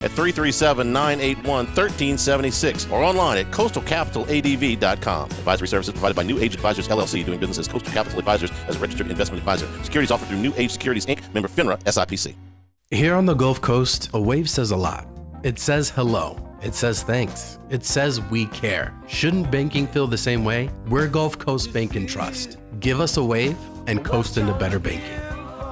at 337-981-1376 or online at coastalcapitaladv.com. Advisory services provided by New Age Advisors, LLC, doing business as Coastal Capital Advisors as a registered investment advisor. Securities offered through New Age Securities, Inc., member FINRA, SIPC. Here on the Gulf Coast, a wave says a lot. It says hello. It says thanks. It says we care. Shouldn't banking feel the same way? We're Gulf Coast Bank and Trust. Give us a wave and coast into better banking.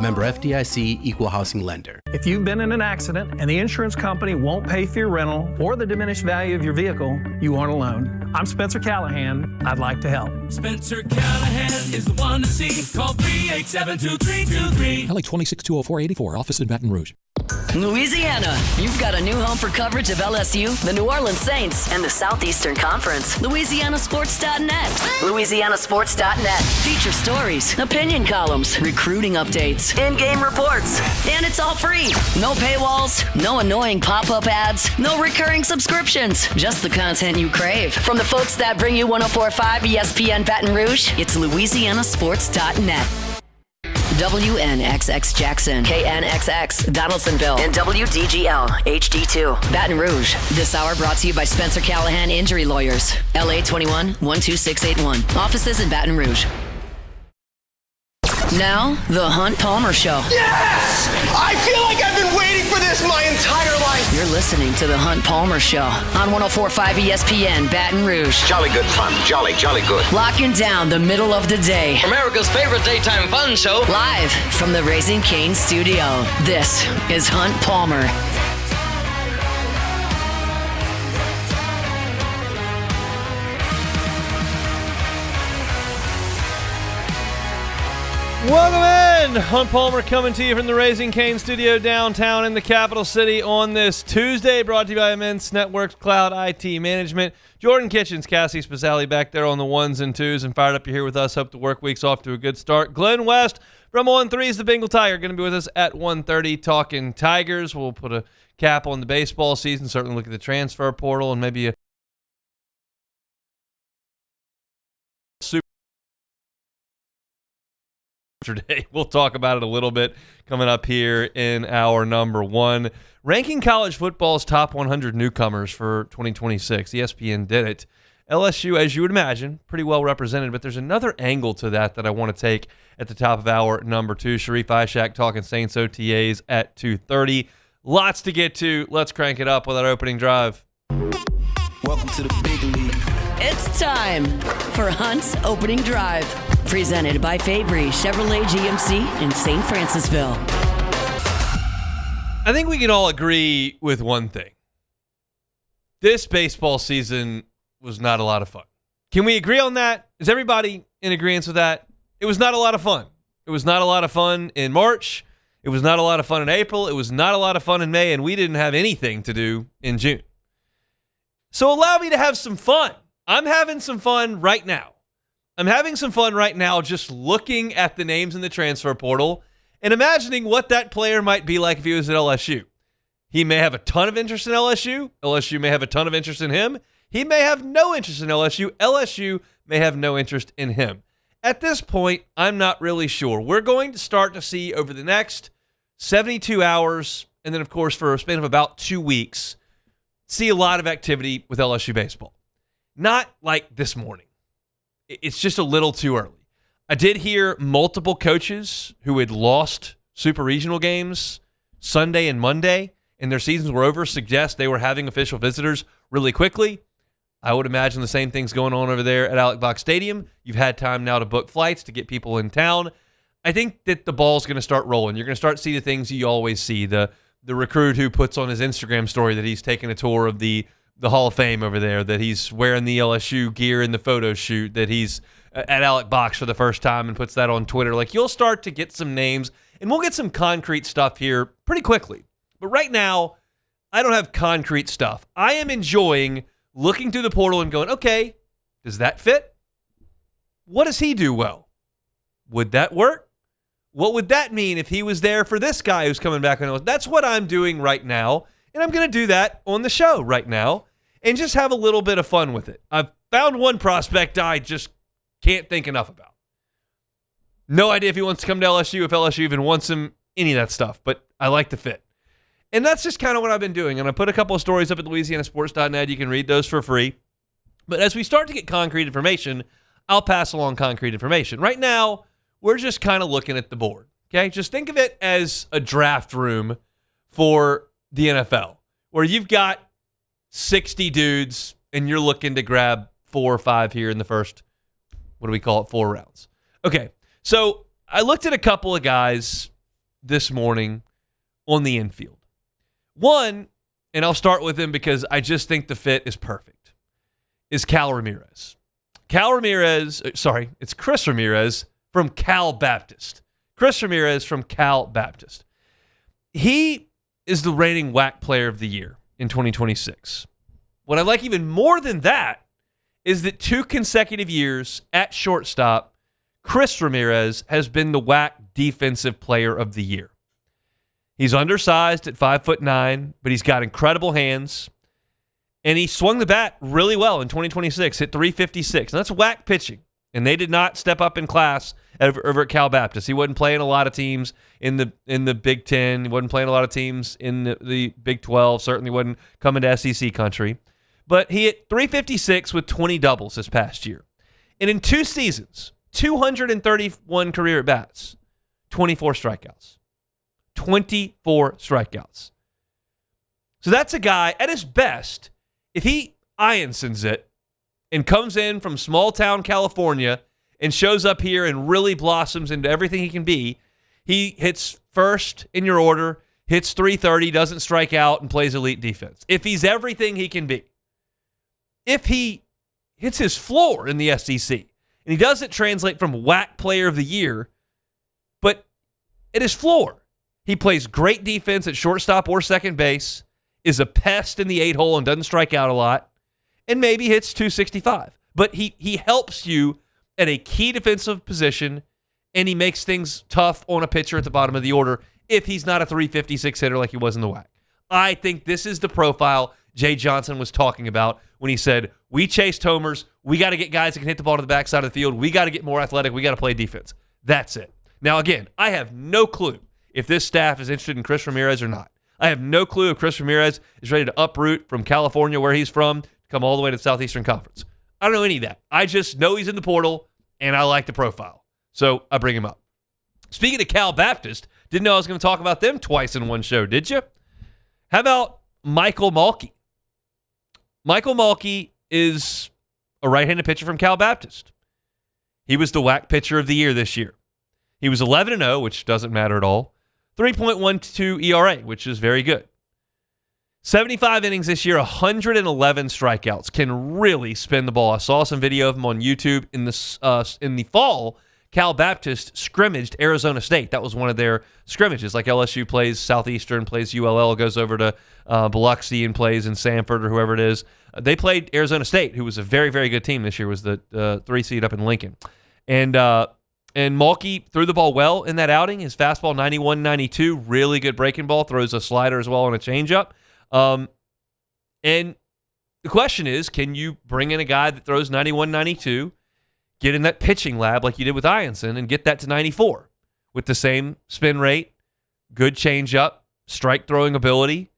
Member FDIC, Equal Housing Lender. If you've been in an accident and the insurance company won't pay for your rental or the diminished value of your vehicle, you aren't alone. I'm Spencer Callahan. I'd like to help. Spencer Callahan is the one to see. Call 387-2323. LA 2620484, office in Baton Rouge. Louisiana, you've got a new home for coverage of LSU, the New Orleans Saints, and the Southeastern Conference. LouisianaSports.net. LouisianaSports.net. Feature stories, opinion columns, recruiting updates, in-game reports. And it's all free. No paywalls, no annoying pop-up ads, no recurring subscriptions. Just the content you crave. From the folks that bring you 104.5 ESPN Baton Rouge, it's LouisianaSports.net. WNXX Jackson, KNXX Donaldsonville, and WDGL HD2 Baton Rouge. This hour brought to you by Spencer Callahan Injury Lawyers, LA 21-12681. Offices in Baton Rouge. Now, the Hunt Palmer Show. Yes! I feel like I've been waiting for this my entire life. You're listening to the Hunt Palmer Show on 104.5 ESPN Baton Rouge. Jolly good fun. Jolly good. Locking down the middle of the day. America's favorite daytime fun show. Live from the Raising Cane studio. This is Hunt Palmer. Welcome in! Hunt Palmer coming to you from the Raising Cane studio downtown in the capital city on this Tuesday, brought to you by Immense Networks Cloud IT Management. Jordan Kitchens, Cassie Spazali back there on the ones and twos, and fired up you're here with us. Hope the work week's off to a good start. Glenn West from On Threes, the Bengal Tiger, going to be with us at 1:30 talking Tigers. We'll put a cap on the baseball season, certainly look at the transfer portal, and maybe a Day. We'll talk about it a little bit coming up here in our number one. Ranking college football's top 100 newcomers for 2026. ESPN did it. LSU, as you would imagine, pretty well represented, but there's another angle to that I want to take at the top of our number two. Sharif Ishak talking Saints OTAs at 2:30. Lots to get to. Let's crank it up with our opening drive. Welcome to the big league. It's time for Hunt's Opening Drive, presented by Fabry Chevrolet GMC in St. Francisville. I think we can all agree with one thing. This baseball season was not a lot of fun. Can we agree on that? Is everybody in agreement with that? It was not a lot of fun. It was not a lot of fun in March. It was not a lot of fun in April. It was not a lot of fun in May, and we didn't have anything to do in June. So allow me to have some fun. I'm having some fun right now. I'm having some fun right now just looking at the names in the transfer portal and imagining what that player might be like if he was at LSU. He may have a ton of interest in LSU. LSU may have a ton of interest in him. He may have no interest in LSU. LSU may have no interest in him. At this point, I'm not really sure. We're going to start to see over the next 72 hours, and then, of course, for a span of about 2 weeks, see a lot of activity with LSU baseball. Not like this morning. It's just a little too early. I did hear multiple coaches who had lost super regional games Sunday and Monday, and their seasons were over, suggest they were having official visitors really quickly. I would imagine the same thing's going on over there at Alex Box Stadium. You've had time now to book flights to get people in town. I think that the ball's going to start rolling. You're going to start to see the things you always see. The recruit who puts on his Instagram story that he's taking a tour of the Hall of Fame over there, that he's wearing the LSU gear in the photo shoot, that he's at Alec Box for the first time and puts that on Twitter. Like, you'll start to get some names, and we'll get some concrete stuff here pretty quickly. But right now, I don't have concrete stuff. I am enjoying looking through the portal and going, okay, does that fit? What does he do well? Would that work? What would that mean if he was there for this guy who's coming back on? That's what I'm doing right now, and I'm going to do that on the show right now and just have a little bit of fun with it. I've found one prospect I just can't think enough about. No idea if he wants to come to LSU, if LSU even wants him, any of that stuff, but I like the fit. And that's just kind of what I've been doing. And I put a couple of stories up at LouisianaSports.net. You can read those for free. But as we start to get concrete information, I'll pass along concrete information. Right now, we're just kind of looking at the board. Okay? Just think of it as a draft room for the NFL, where you've got 60 dudes and you're looking to grab 4 or 5 here in the first, 4 rounds. Okay, so I looked at a couple of guys this morning on the infield. One, and I'll start with him because I just think the fit is perfect, is Cal Ramirez. It's Chris Ramirez from Cal Baptist. Chris Ramirez from Cal Baptist. He is the reigning WAC player of the year in 2026. What I like even more than that is that 2 consecutive years at shortstop, Chris Ramirez has been the WAC defensive player of the year. He's undersized at 5'9", but he's got incredible hands. And he swung the bat really well in 2026, hit 356. And that's WAC pitching. And they did not step up in class over at Cal Baptist. He wasn't playing a lot of teams in the Big Ten. He wasn't playing a lot of teams in the Big 12. Certainly wasn't coming to SEC country. But he hit 356 with 20 doubles this past year. And in 2 seasons, 231 career at-bats, 24 strikeouts. 24 strikeouts. So that's a guy, at his best, if he Ionsons it and comes in from small town California and shows up here and really blossoms into everything he can be, he hits first in your order, hits 330, doesn't strike out, and plays elite defense. If he's everything he can be. If he hits his floor in the SEC, and he doesn't translate from WAC player of the year, but at his floor, he plays great defense at shortstop or second base, is a pest in the 8-hole and doesn't strike out a lot, and maybe hits 265. But he helps you at a key defensive position, and he makes things tough on a pitcher at the bottom of the order if he's not a 356 hitter like he was in the WAC. I think this is the profile Jay Johnson was talking about when he said, we chased homers, we got to get guys that can hit the ball to the backside of the field, we got to get more athletic, we got to play defense. That's it. Now, again, I have no clue if this staff is interested in Chris Ramirez or not. I have no clue if Chris Ramirez is ready to uproot from California, where he's from, to come all the way to the Southeastern Conference. I don't know any of that. I just know he's in the portal, and I like the profile. So I bring him up. Speaking of Cal Baptist, didn't know I was going to talk about them twice in one show, did you? How about Michael Mulkey? Michael Mulkey is a right-handed pitcher from Cal Baptist. He was the WAC pitcher of the year this year. He was 11-0, which doesn't matter at all. 3.12 ERA, which is very good. 75 innings this year, 111 strikeouts. Can really spin the ball. I saw some video of him on YouTube in the fall. Cal Baptist scrimmaged Arizona State. That was one of their scrimmages. Like LSU plays Southeastern, plays ULL, goes over to Biloxi and plays in Sanford or whoever it is. They played Arizona State, who was a very, very good team this year, was the 3 seed up in Lincoln. And Mulkey threw the ball well in that outing. His fastball, 91-92, really good breaking ball. Throws a slider as well and a changeup. And the question is, can you bring in a guy that throws 91-92, get in that pitching lab like you did with Ionson, and get that to 94 with the same spin rate, good changeup, strike throwing ability,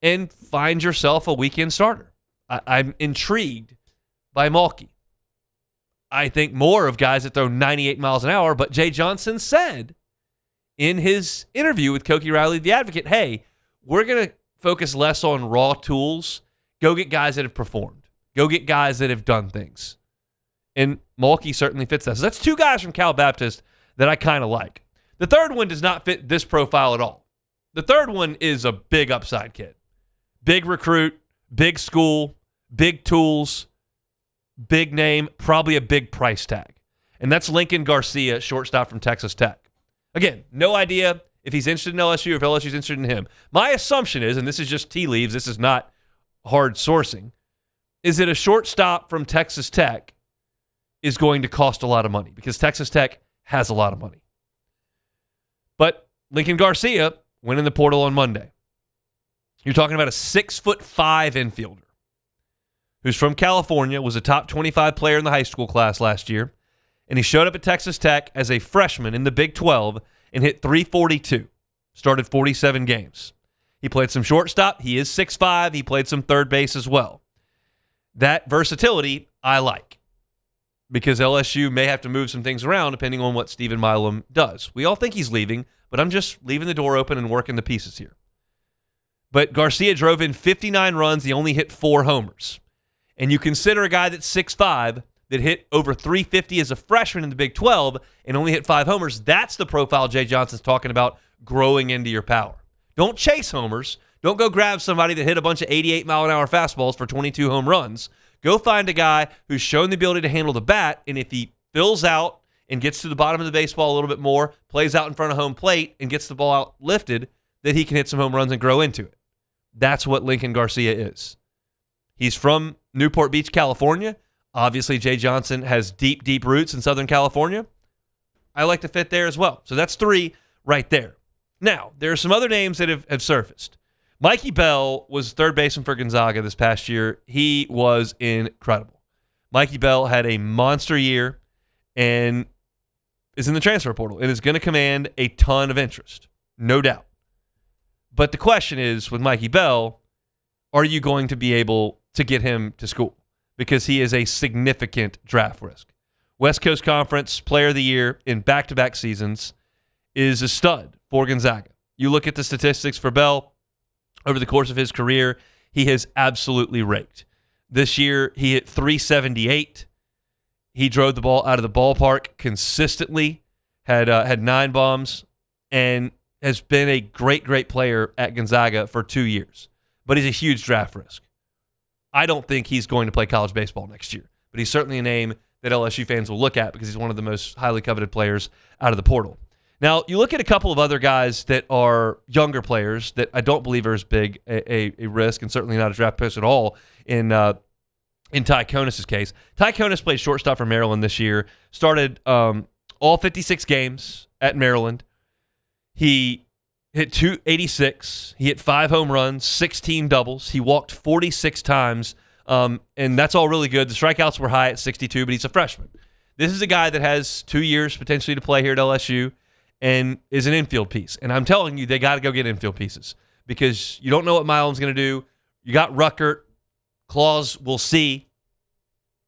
and find yourself a weekend starter? I'm intrigued by Mulkey. I think more of guys that throw 98 miles an hour, but Jay Johnson said in his interview with Cokie Riley, the Advocate, hey, we're going to focus less on raw tools. Go get guys that have performed. Go get guys that have done things. And Mulkey certainly fits that. So that's 2 guys from Cal Baptist that I kind of like. The third one does not fit this profile at all. The third one is a big upside kid. Big recruit, big school, big tools, big name, probably a big price tag. And that's Lincoln Garcia, shortstop from Texas Tech. Again, no idea if he's interested in LSU or if LSU's interested in him. My assumption is, and this is just tea leaves, this is not hard sourcing, is that a shortstop from Texas Tech is going to cost a lot of money because Texas Tech has a lot of money. But Lincoln Garcia went in the portal on Monday. You're talking about a 6'5" infielder who's from California, was a top 25 player in the high school class last year, and he showed up at Texas Tech as a freshman in the Big 12 and hit 342, started 47 games. He played some shortstop. He is 6'5". He played some third base as well. That versatility I like because LSU may have to move some things around depending on what Stephen Milam does. We all think he's leaving, but I'm just leaving the door open and working the pieces here. But Garcia drove in 59 runs. He only hit 4 homers. And you consider a guy that's 6'5", that hit over 350 as a freshman in the Big 12 and only hit 5 homers. That's the profile Jay Johnson's talking about growing into your power. Don't chase homers. Don't go grab somebody that hit a bunch of 88-mile-an-hour fastballs for 22 home runs. Go find a guy who's shown the ability to handle the bat, and if he fills out and gets to the bottom of the baseball a little bit more, plays out in front of home plate, and gets the ball out lifted, that he can hit some home runs and grow into it. That's what Lincoln Garcia is. He's from Newport Beach, California. Obviously, Jay Johnson has deep, deep roots in Southern California. I like to fit there as well. So that's 3 right there. Now, there are some other names that have surfaced. Mikey Bell was third baseman for Gonzaga this past year. He was incredible. Mikey Bell had a monster year and is in the transfer portal and is going to command a ton of interest, no doubt. But the question is, with Mikey Bell, are you going to be able to get him to school? Because he is a significant draft risk. West Coast Conference Player of the Year in back-to-back seasons, is a stud for Gonzaga. You look at the statistics for Bell over the course of his career, he has absolutely raked. This year, he hit 378. He drove the ball out of the ballpark consistently, had 9 bombs, and has been a great, great player at Gonzaga for 2 years. But he's a huge draft risk. I don't think he's going to play college baseball next year, but he's certainly a name that LSU fans will look at because he's one of the most highly coveted players out of the portal. Now, you look at a couple of other guys that are younger players that I don't believe are as big a risk and certainly not a draft pick at all in Ty Konis' case. Ty Konis played shortstop for Maryland this year, started all 56 games at Maryland. He hit 286. He hit 5 home runs, 16 doubles. He walked 46 times, and that's all really good. The strikeouts were high at 62, but he's a freshman. This is a guy that has 2 years potentially to play here at LSU and is an infield piece. And I'm telling you, they got to go get infield pieces because you don't know what Milam's going to do. You got Ruckert. Claus, we'll see.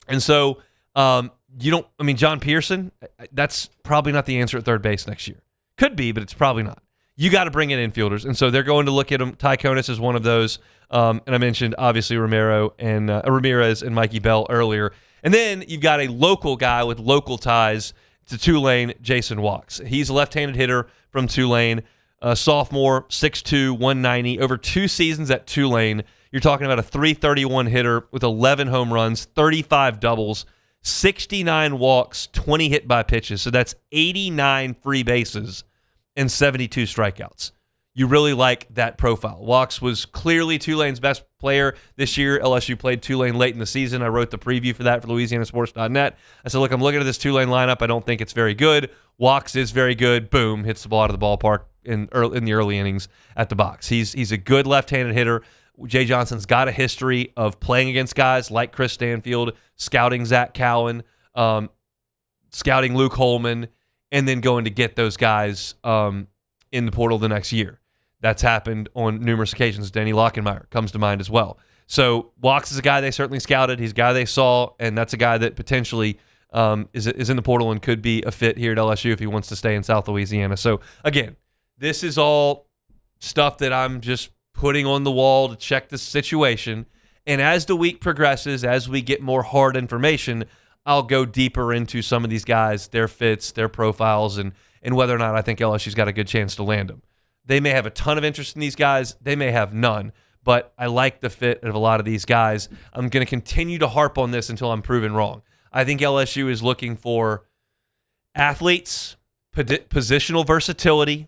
And so John Pearson, that's probably not the answer at third base next year. Could be, but it's probably not. You got to bring in infielders, and so they're going to look at him. Ty Konis is one of those, and I mentioned obviously Ramirez and Mikey Bell earlier. And then you've got a local guy with local ties to Tulane, Jason Wachs. He's a left-handed hitter from Tulane, sophomore, 6'2", 190. Over 2 seasons at Tulane, you're talking about a .331 hitter with 11 home runs, 35 doubles, 69 walks, 20 hit by pitches. So that's 89 free bases and 72 strikeouts. You really like that profile. Wachs was clearly Tulane's best player this year. LSU played Tulane late in the season. I wrote the preview for that for LouisianaSports.net. I said, look, I'm looking at this Tulane lineup. I don't think it's very good. Wachs is very good. Boom, hits the ball out of the ballpark in the early innings at the box. He's a good left-handed hitter. Jay Johnson's got a history of playing against guys like Chris Stanfield, scouting Zach Cowan, scouting Luke Holman, and then going to get those guys in the portal the next year. That's happened on numerous occasions. Denny Lockenmeyer comes to mind as well. So Wachs is a guy they certainly scouted. He's a guy they saw, and that's a guy that potentially is in the portal and could be a fit here at LSU if he wants to stay in South Louisiana. So, again, this is all stuff that I'm just putting on the wall to check the situation. And as the week progresses, as we get more hard information, I'll go deeper into some of these guys, their fits, their profiles, and whether or not I think LSU's got a good chance to land them. They may have a ton of interest in these guys. They may have none, but I like the fit of a lot of these guys. I'm going to continue to harp on this until I'm proven wrong. I think LSU is looking for athletes, positional versatility,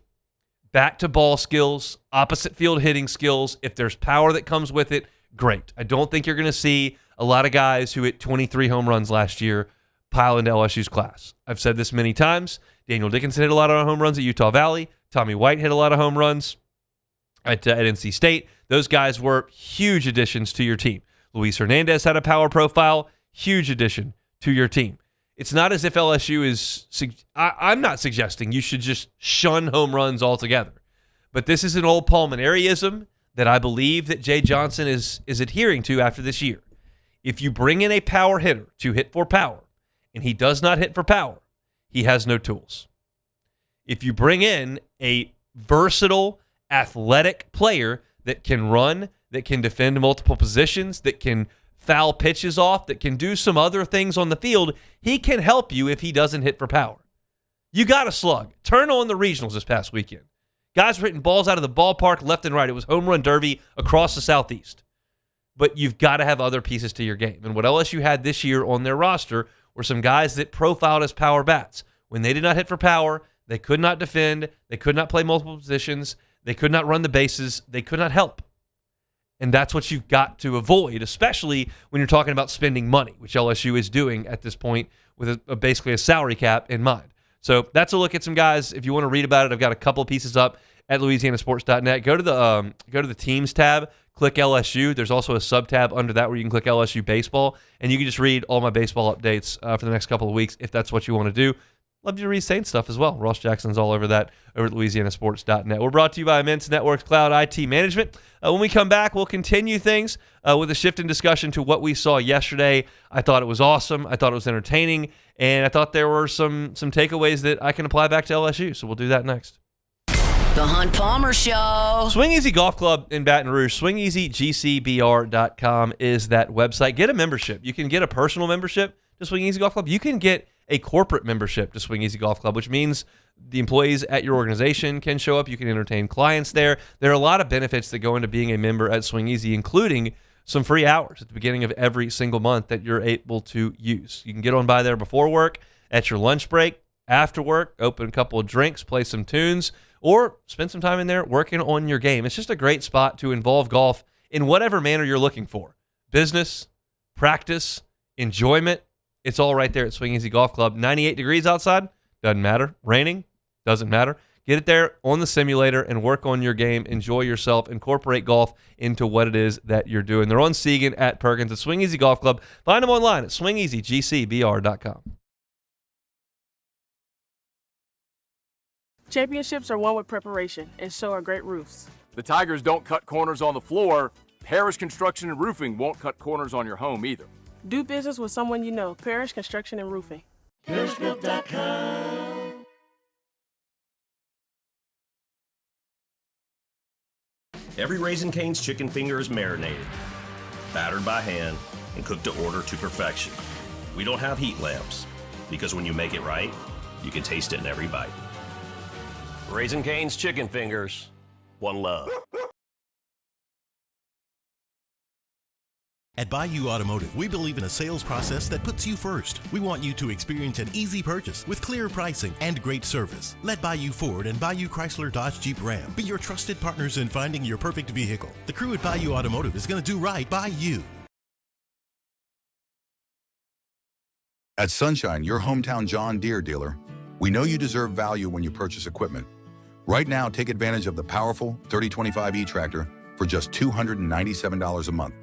back-to-ball skills, opposite field hitting skills. If there's power that comes with it, great. I don't think you're going to see a lot of guys who hit 23 home runs last year pile into LSU's class. I've said this many times. Daniel Dickinson hit a lot of home runs at Utah Valley. Tommy White hit a lot of home runs at NC State. Those guys were huge additions to your team. Luis Hernandez had a power profile, huge addition to your team. It's not as if LSU is I'm not suggesting you should just shun home runs altogether. But this is an old Paul Maneriism that I believe that Jay Johnson is adhering to after this year. If you bring in a power hitter to hit for power, and he does not hit for power, he has no tools. If you bring in a versatile, athletic player that can run, that can defend multiple positions, that can foul pitches off, that can do some other things on the field, he can help you if he doesn't hit for power. You got to slug. Turn on the regionals this past weekend. Guys were hitting balls out of the ballpark left and right. It was home run derby across the Southeast. But you've got to have other pieces to your game. And what LSU had this year on their roster were some guys that profiled as power bats. When they did not hit for power, they could not defend, they could not play multiple positions, they could not run the bases, they could not help. And that's what you've got to avoid, especially when you're talking about spending money, which LSU is doing at this point with basically a salary cap in mind. So that's a look at some guys. If you want to read about it, I've got a couple of pieces up at LouisianaSports.net. Go to the teams tab, click LSU. There's also a sub tab under that where you can click LSU baseball, and you can just read all my baseball updates for the next couple of weeks if that's what you want to do. Love you to read Saints stuff as well. Ross Jackson's all over that over at LouisianaSports.net. We're brought to you by Immense Networks Cloud IT Management. When we come back, we'll continue things with a shift in discussion to what we saw yesterday. I thought it was awesome. I thought it was entertaining. And I thought there were some takeaways that I can apply back to LSU. So we'll do that next. The Hunt Palmer Show. Swing Easy Golf Club in Baton Rouge. SwingEasyGCBR.com is that website. Get a membership. You can get a personal membership to Swing Easy Golf Club. You can get a corporate membership to Swing Easy Golf Club, which means the employees at your organization can show up. You can entertain clients there. There are a lot of benefits that go into being a member at Swing Easy, including some free hours at the beginning of every single month that you're able to use. You can get on by there before work, at your lunch break, after work, open a couple of drinks, play some tunes, or spend some time in there working on your game. It's just a great spot to involve golf in whatever manner you're looking for. Business, practice, enjoyment. It's all right there at Swing Easy Golf Club. 98 degrees outside, doesn't matter. Raining, doesn't matter. Get it there on the simulator and work on your game. Enjoy yourself. Incorporate golf into what it is that you're doing. They're on Segan at Perkins at Swing Easy Golf Club. Find them online at swingeasygcbr.com. Championships are won with preparation, and so are great roofs. The Tigers don't cut corners on the floor. Parish Construction and Roofing won't cut corners on your home either. Do business with someone you know. Parish Construction and Roofing. ParishBuilt.com. Every Raising Cane's chicken finger is marinated, battered by hand, and cooked to order to perfection. We don't have heat lamps, because when you make it right, you can taste it in every bite. Raising Cane's chicken fingers, one love. At Bayou Automotive, we believe in a sales process that puts you first. We want you to experience an easy purchase with clear pricing and great service. Let Bayou Ford and Bayou Chrysler Dodge Jeep Ram be your trusted partners in finding your perfect vehicle. The crew at Bayou Automotive is going to do right by you. At Sunshine, your hometown John Deere dealer, we know you deserve value when you purchase equipment. Right now, take advantage of the powerful 3025E tractor for just $297 a month.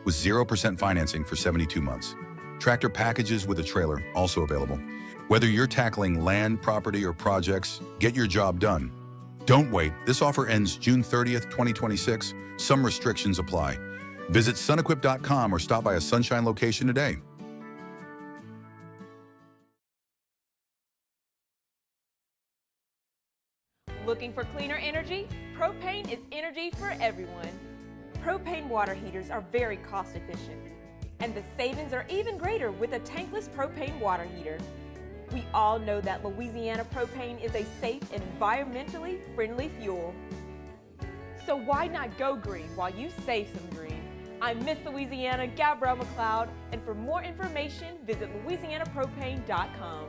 With 0% financing for 72 months. Tractor packages with a trailer also available. Whether you're tackling land, property, or projects, get your job done. Don't wait. This offer ends June 30th, 2026. Some restrictions apply. Visit sunequip.com or stop by a Sunshine location today. Looking for cleaner energy? Propane is energy for everyone. Propane water heaters are very cost efficient, and the savings are even greater with a tankless propane water heater. We all know that Louisiana propane is a safe and environmentally friendly fuel. So why not go green while you save some green? I'm Miss Louisiana, Gabrielle McLeod, and for more information, visit louisianapropane.com.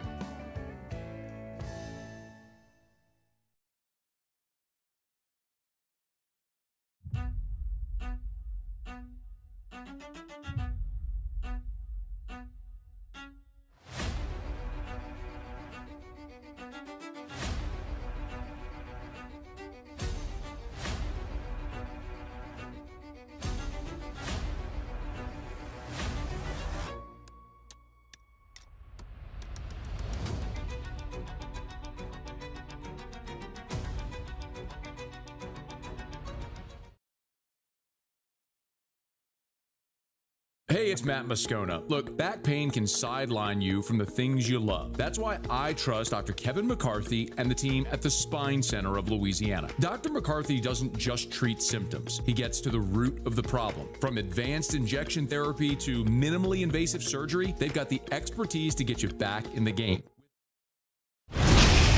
Hey, it's Matt Moscona. Look, back pain can sideline you from the things you love. That's why I trust Dr. Kevin McCarthy and the team at the Spine Center of Louisiana. Dr. McCarthy doesn't just treat symptoms. He gets to the root of the problem. From advanced injection therapy to minimally invasive surgery, they've got the expertise to get you back in the game.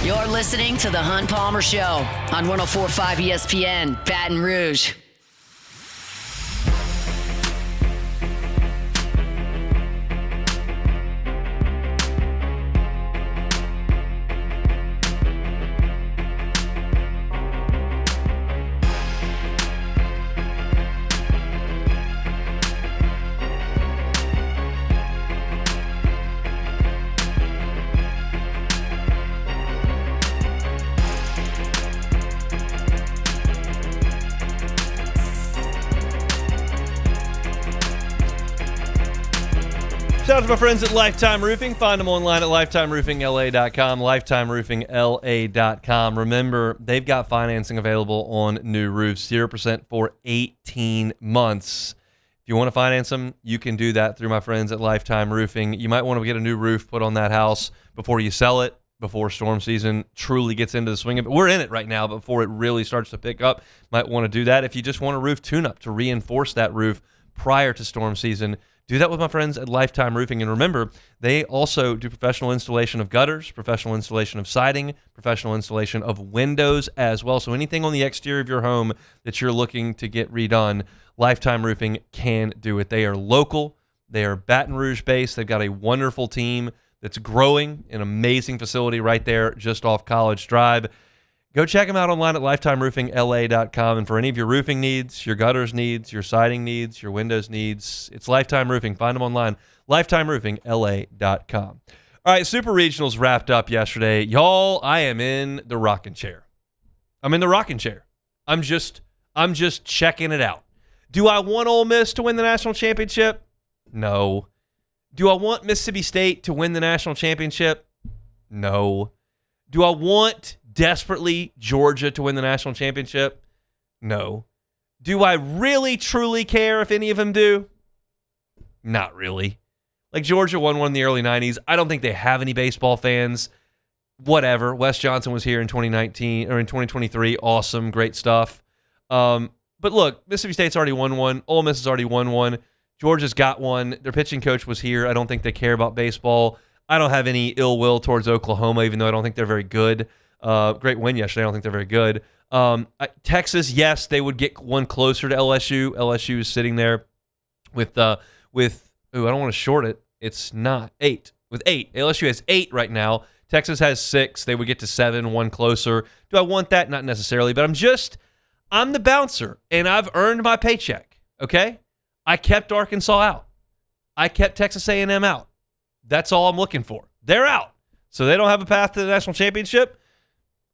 You're listening to The Hunt Palmer Show on 104.5 ESPN, Baton Rouge. Shout out to my friends at Lifetime Roofing. Find them online at lifetimeroofingla.com, lifetimeroofingla.com. Remember, they've got financing available on new roofs, 0% for 18 months. If you want to finance them, you can do that through my friends at Lifetime Roofing. You might want to get a new roof put on that house before you sell it, before storm season truly gets into the swing of it. We're in it right now, but before it really starts to pick up, might want to do that. If you just want a roof tune-up to reinforce that roof prior to storm season, do that with my friends at Lifetime Roofing. And remember, they also do professional installation of gutters, professional installation of siding, professional installation of windows as well. So anything on the exterior of your home that you're looking to get redone, Lifetime Roofing can do it. They are local. They are Baton Rouge based. They've got a wonderful team that's growing, an amazing facility right there just off College Drive. Go check them out online at lifetimeroofingla.com. And for any of your roofing needs, your gutters needs, your siding needs, your windows needs, it's Lifetime Roofing. Find them online, lifetimeroofingla.com. All right, Super Regionals wrapped up yesterday. Y'all, I am in the rocking chair. I'm in the rocking chair. I'm just checking it out. Do I want Ole Miss to win the national championship? No. Do I want Mississippi State to win the national championship? No. Do I want desperately Georgia to win the national championship? No. Do I really, truly care if any of them do? Not really. Like, Georgia won one in the early 90s. I don't think they have any baseball fans. Whatever. Wes Johnson was here in 2019 or in 2023. Awesome. Great stuff. But look, Mississippi State's already won one. Ole Miss has already won one. Georgia's got one. Their pitching coach was here. I don't think they care about baseball. I don't have any ill will towards Oklahoma, even though I don't think they're very good. Great win yesterday. I don't think they're very good. Texas, yes, they would get one closer to LSU. LSU is sitting there with I don't want to short it. It's not 8. With 8. LSU has 8 right now. Texas has 6. They would get to 7, one closer. Do I want that? Not necessarily, but I'm the bouncer, and I've earned my paycheck, okay? I kept Arkansas out. I kept Texas A&M out. That's all I'm looking for. They're out. So they don't have a path to the national championship.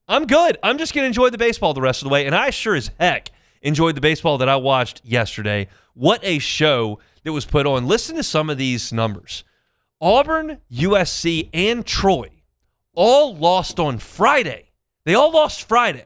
I'm good. I'm just going to enjoy the baseball the rest of the way, and I sure as heck enjoyed the baseball that I watched yesterday. What a show that was put on. Listen to some of these numbers. Auburn, USC, and Troy all lost on Friday. They all lost Friday.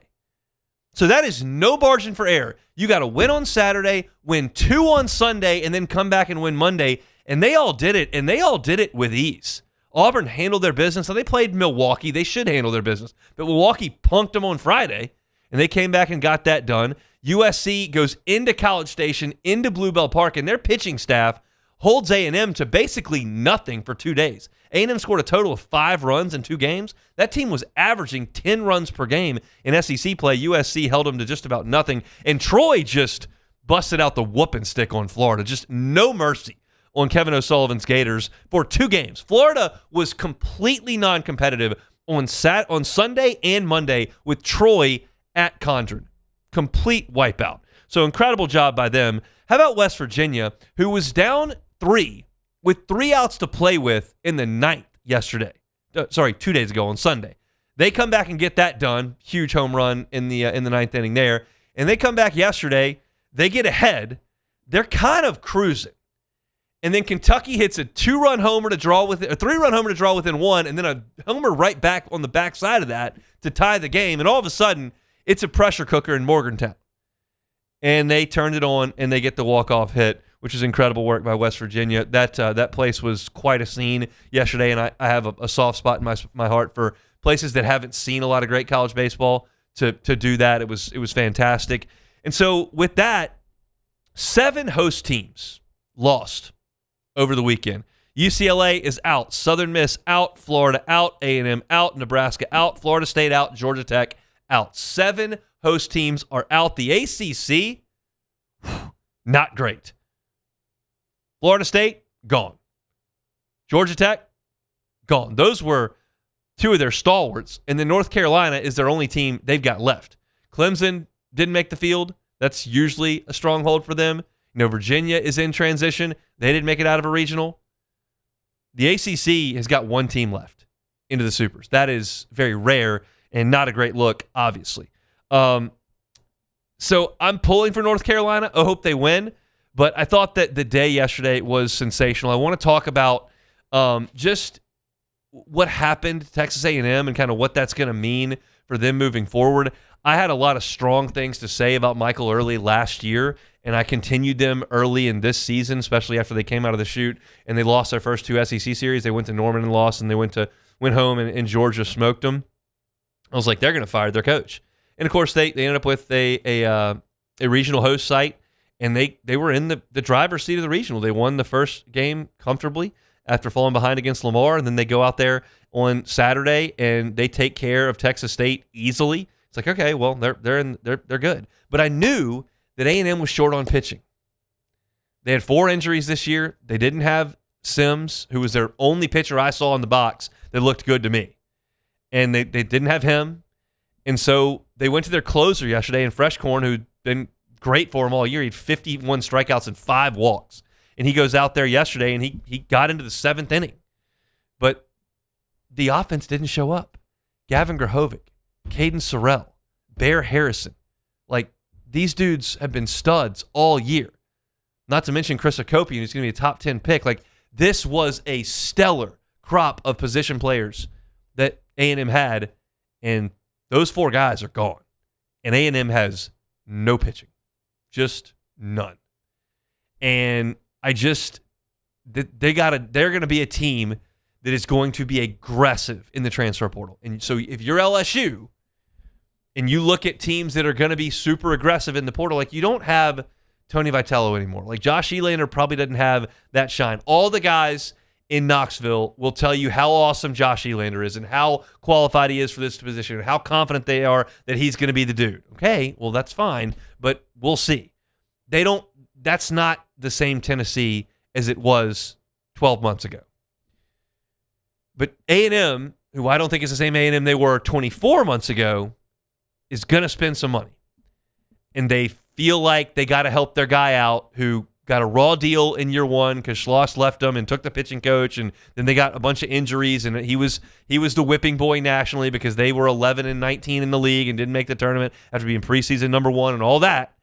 So that is no margin for error. You got to win on Saturday, win 2 on Sunday, and then come back and win Monday. And they all did it, and they all did it with ease. Auburn handled their business. So they played Milwaukee. They should handle their business. But Milwaukee punked them on Friday, and they came back and got that done. USC goes into College Station, into Bluebell Park, and their pitching staff holds A&M to basically nothing for 2 days. A&M scored a total of 5 runs in 2 games. That team was averaging 10 runs per game in SEC play. USC held them to just about nothing. And Troy just busted out the whooping stick on Florida. Just no mercy on Kevin O'Sullivan's Gators for 2 games. Florida was completely non-competitive on Sunday and Monday with Troy at Condren. Complete wipeout. So incredible job by them. How about West Virginia, who was down 3 with 3 outs to play with in the 9th yesterday? 2 days ago on Sunday. They come back and get that done. Huge home run in the 9th inning there. And they come back yesterday. They get ahead. They're kind of cruising. And then Kentucky hits a 2-run homer to draw within a 3-run homer to draw within 1, and then a homer right back on the backside of that to tie the game. And all of a sudden, it's a pressure cooker in Morgantown. And they turned it on, and they get the walk-off hit which is incredible work by West Virginia. That place was quite a scene yesterday, and I have a soft spot in my heart for places that haven't seen a lot of great college baseball to do that. It was fantastic. And so with that, 7 host teams lost over the weekend. UCLA is out, Southern Miss out, Florida out, A&M out, Nebraska out, Florida State out, Georgia Tech out. 7 host teams are out. The ACC, not great. Florida State, gone. Georgia Tech, gone. Those were 2 of their stalwarts, and then North Carolina is their only team they've got left. Clemson didn't make the field. That's usually a stronghold for them. Virginia is in transition. They didn't make it out of a regional. The ACC has got 1 team left into the Supers. That is very rare and not a great look, obviously. So I'm pulling for North Carolina. I hope they win. But I thought that the day yesterday was sensational. I want to talk about just what happened to Texas A&M and kind of what that's going to mean for them moving forward. I had a lot of strong things to say about Michael Early last year, and I continued them early in this season, especially after they came out of the chute and they lost their first 2 SEC series. They went to Norman and lost, and they went home and Georgia smoked them. I was like, they're going to fire their coach. And, of course, they ended up with a regional host site, and they were in the driver's seat of the regional. They won the first game comfortably after falling behind against Lamar, and then they go out there on Saturday, and they take care of Texas State easily. It's like, okay, well, they're good. But I knew that A&M was short on pitching. They had 4 injuries this year. They didn't have Sims, who was their only pitcher I saw in the box that looked good to me. And they didn't have him. And so they went to their closer yesterday in Freshcorn, who'd been great for him all year. He had 51 strikeouts and 5 walks. And he goes out there yesterday, and he got into the 7th inning. But the offense didn't show up. Gavin Grahovic, Caden Sorrell, Bear Harrison. Like, these dudes have been studs all year. Not to mention Chris Akopian, who's going to be a top 10 pick. Like, this was a stellar crop of position players that A&M had, and those 4 guys are gone. And A&M has no pitching. Just none. And they're going to be a team that is going to be aggressive in the transfer portal. And so if you're LSU and you look at teams that are going to be super aggressive in the portal, like, you don't have Tony Vitello anymore. Like, Josh Elander probably doesn't have that shine. All the guys in Knoxville will tell you how awesome Josh Elander is and how qualified he is for this position and how confident they are that he's going to be the dude. Okay, well, that's fine, but we'll see. That's not the same Tennessee as it was 12 months ago. But A&M, who I don't think is the same A&M they were 24 months ago, is going to spend some money. And they feel like they got to help their guy out who got a raw deal in year 1 because Schloss left them and took the pitching coach, and then they got a bunch of injuries, and he was the whipping boy nationally because they were 11-19 in the league and didn't make the tournament after being preseason number 1 and all that.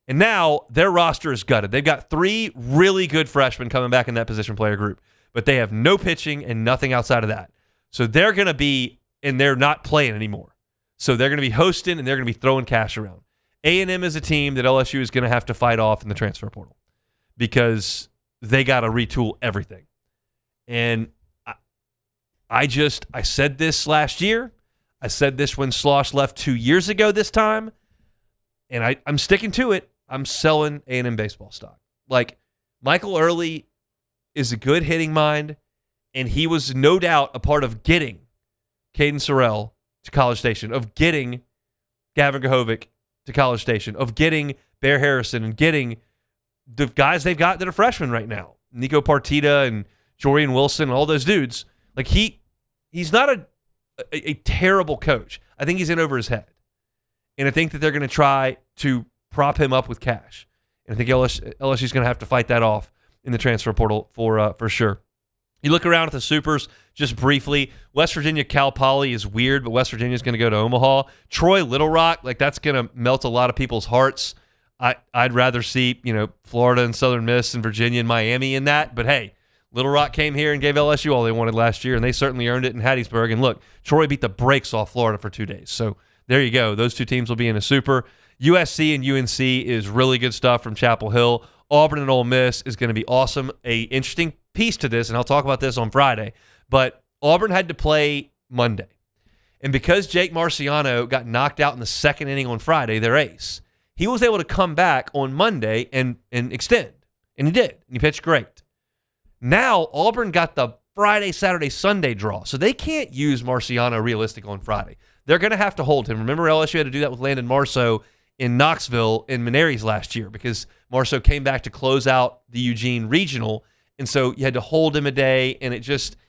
And now their roster is gutted. They've got 3 really good freshmen coming back in that position player group, but they have no pitching and nothing outside of that. So they're going to be, and they're not playing anymore. So they're going to be hosting, and they're going to be throwing cash around. A&M is a team that LSU is going to have to fight off in the transfer portal because they got to retool everything. And I said this last year. I said this when Slosh left 2 years ago this time, and I'm sticking to it. I'm selling A&M baseball stock. Like, Michael Early is a good hitting mind, and he was no doubt a part of getting Caden Sorrell to College Station, of getting Gavin Grahovic to College Station, of getting Bear Harrison and getting the guys they've got that are freshmen right now, Nico Partita and Jorian Wilson and all those dudes. Like, he's not a terrible coach. I think he's in over his head. And I think that they're going to try to prop him up with cash. And I think LSU's going to have to fight that off in the transfer portal for sure. You look around at the Supers just briefly. West Virginia Cal Poly is weird, but West Virginia is going to go to Omaha. Troy Little Rock, like, that's going to melt a lot of people's hearts. I'd rather see, Florida and Southern Miss and Virginia and Miami in that. But hey, Little Rock came here and gave LSU all they wanted last year, and they certainly earned it in Hattiesburg. And look, Troy beat the brakes off Florida for 2 days. So there you go. Those 2 teams will be in a Super. USC and UNC is really good stuff from Chapel Hill. Auburn and Ole Miss is going to be awesome. A interesting piece to this, and I'll talk about this on Friday, but Auburn had to play Monday. And because Jake Marciano got knocked out in the second inning on Friday, their ace, he was able to come back on Monday and extend. And he did. And he pitched great. Now, Auburn got the Friday, Saturday, Sunday draw. So they can't use Marciano realistic on Friday. They're going to have to hold him. Remember, LSU had to do that with Landon Marceau in Knoxville in Maneris last year because Marceau came back to close out the Eugene Regional. And so you had to hold him a day, and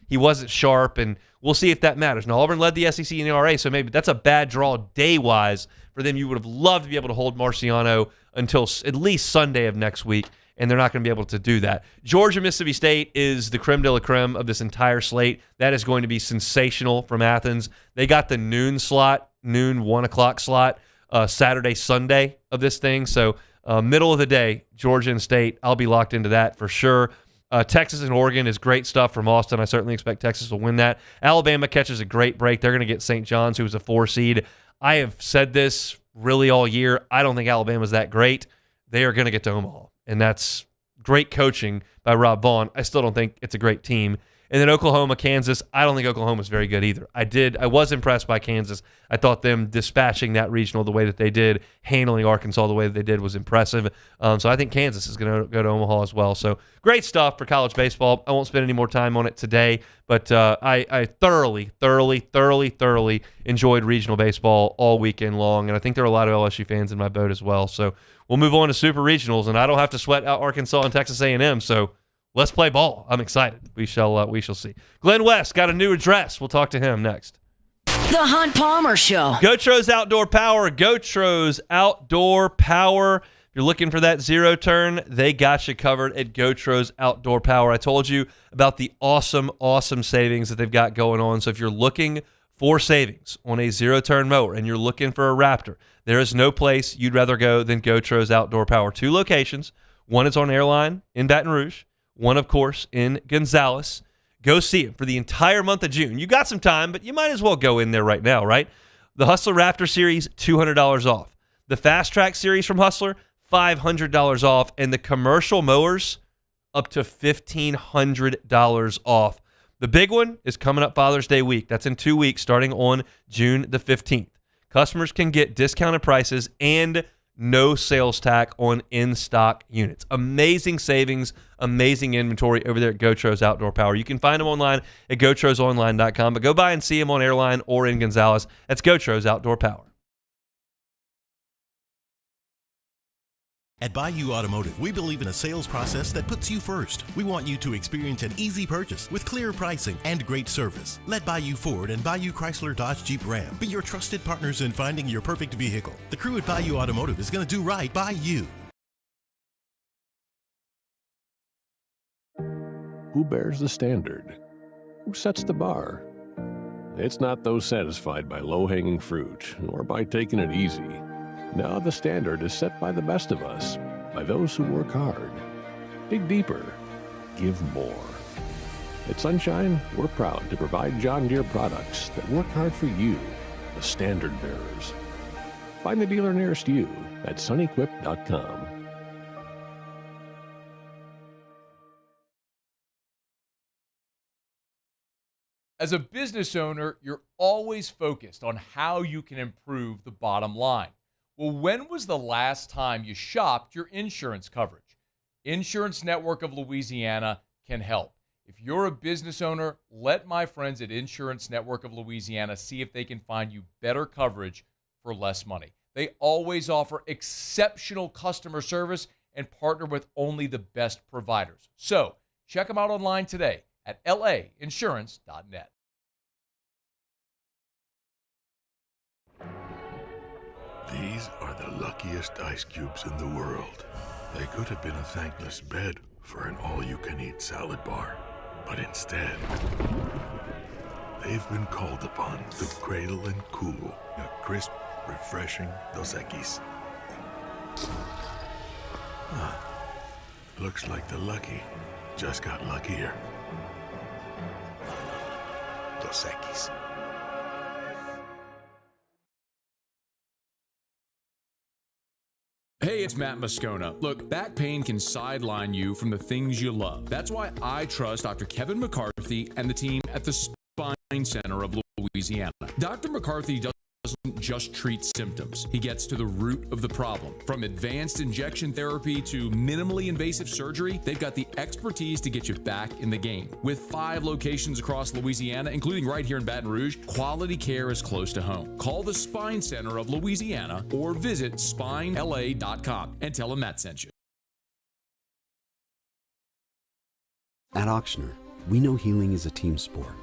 he wasn't sharp. And we'll see if that matters. Now, Auburn led the SEC in ERA, so maybe that's a bad draw day-wise for them. You would have loved to be able to hold Marciano until at least Sunday of next week, and they're not going to be able to do that. Georgia, Mississippi State is the creme de la creme of this entire slate. That is going to be sensational from Athens. They got the noon 1 o'clock slot, Saturday, Sunday of this thing. So middle of the day, Georgia and State, I'll be locked into that for sure. Texas and Oregon is great stuff from Austin. I certainly expect Texas will win that. Alabama catches a great break. They're going to get St. John's, who was a 4 seed. I have said this really all year. I don't think Alabama's that great. They are going to get to Omaha, and that's great coaching by Rob Vaughn. I still don't think it's a great team. And then Oklahoma, Kansas, I don't think Oklahoma's very good either. I was impressed by Kansas. I thought them dispatching that regional the way that they did, handling Arkansas the way that they did was impressive. So I think Kansas is going to go to Omaha as well. So great stuff for college baseball. I won't spend any more time on it today, but I thoroughly enjoyed regional baseball all weekend long, and I think there are a lot of LSU fans in my boat as well. So we'll move on to super regionals, and I don't have to sweat out Arkansas and Texas A&M, so let's play ball. I'm excited. We shall see. Glenn West got a new address. We'll talk to him next. The Hunt Palmer Show. Gotros Outdoor Power. Gotros Outdoor Power. If you're looking for that zero turn, they got you covered at Gotros Outdoor Power. I told you about the awesome savings that they've got going on. So if you're looking for savings on a zero turn mower and you're looking for a Raptor, there is no place you'd rather go than Gotros Outdoor Power. 2 locations. One is on Airline in Baton Rouge. One, of course, in Gonzales. Go see him for the entire month of June. You got some time, but you might as well go in there right now, right? The Hustler Raptor Series, $200 off. The Fast Track Series from Hustler, $500 off. And the commercial mowers, up to $1,500 off. The big one is coming up Father's Day week. That's in 2 weeks, starting on June the 15th. Customers can get discounted prices and no sales tax on in-stock units. Amazing savings, amazing inventory over there at Gotros Outdoor Power. You can find them online at GoTrosOnline.com, but go by and see them on Airline or in Gonzales. That's Gotros Outdoor Power. At Bayou Automotive, we believe in a sales process that puts you first. We want you to experience an easy purchase with clear pricing and great service. Let Bayou Ford and Bayou Chrysler Dodge Jeep Ram be your trusted partners in finding your perfect vehicle. The crew at Bayou Automotive is going to do right by you. Who bears the standard? Who sets the bar? It's not those satisfied by low-hanging fruit or by taking it easy. Now the standard is set by the best of us, by those who work hard. Dig deeper. Give more. At Sunshine, we're proud to provide John Deere products that work hard for you, the standard bearers. Find the dealer nearest you at sunequip.com. As a business owner, you're always focused on how you can improve the bottom line. Well, when was the last time you shopped your insurance coverage? Insurance Network of Louisiana can help. If you're a business owner, let my friends at Insurance Network of Louisiana see if they can find you better coverage for less money. They always offer exceptional customer service and partner with only the best providers. So check them out online today at lainsurance.net. These are the luckiest ice cubes in the world. They could have been a thankless bed for an all-you-can-eat salad bar. But instead, they've been called upon to cradle and cool a crisp, refreshing Dos Equis. Looks like the lucky just got luckier. Dos Equis. Hey, it's Matt Moscona. Look, back pain can sideline you from the things you love. That's why I trust Dr. Kevin McCarthy and the team at the Spine Center of Louisiana. Dr. McCarthy doesn't just treat symptoms. He gets to the root of the problem. From advanced injection therapy to minimally invasive surgery, they've got the expertise to get you back in the game. With 5 locations across Louisiana, including right here in Baton Rouge, quality care is close to home. Call the Spine Center of Louisiana or visit spinela.com and tell them Matt sent you. At Auctioner, we know healing is a team sport.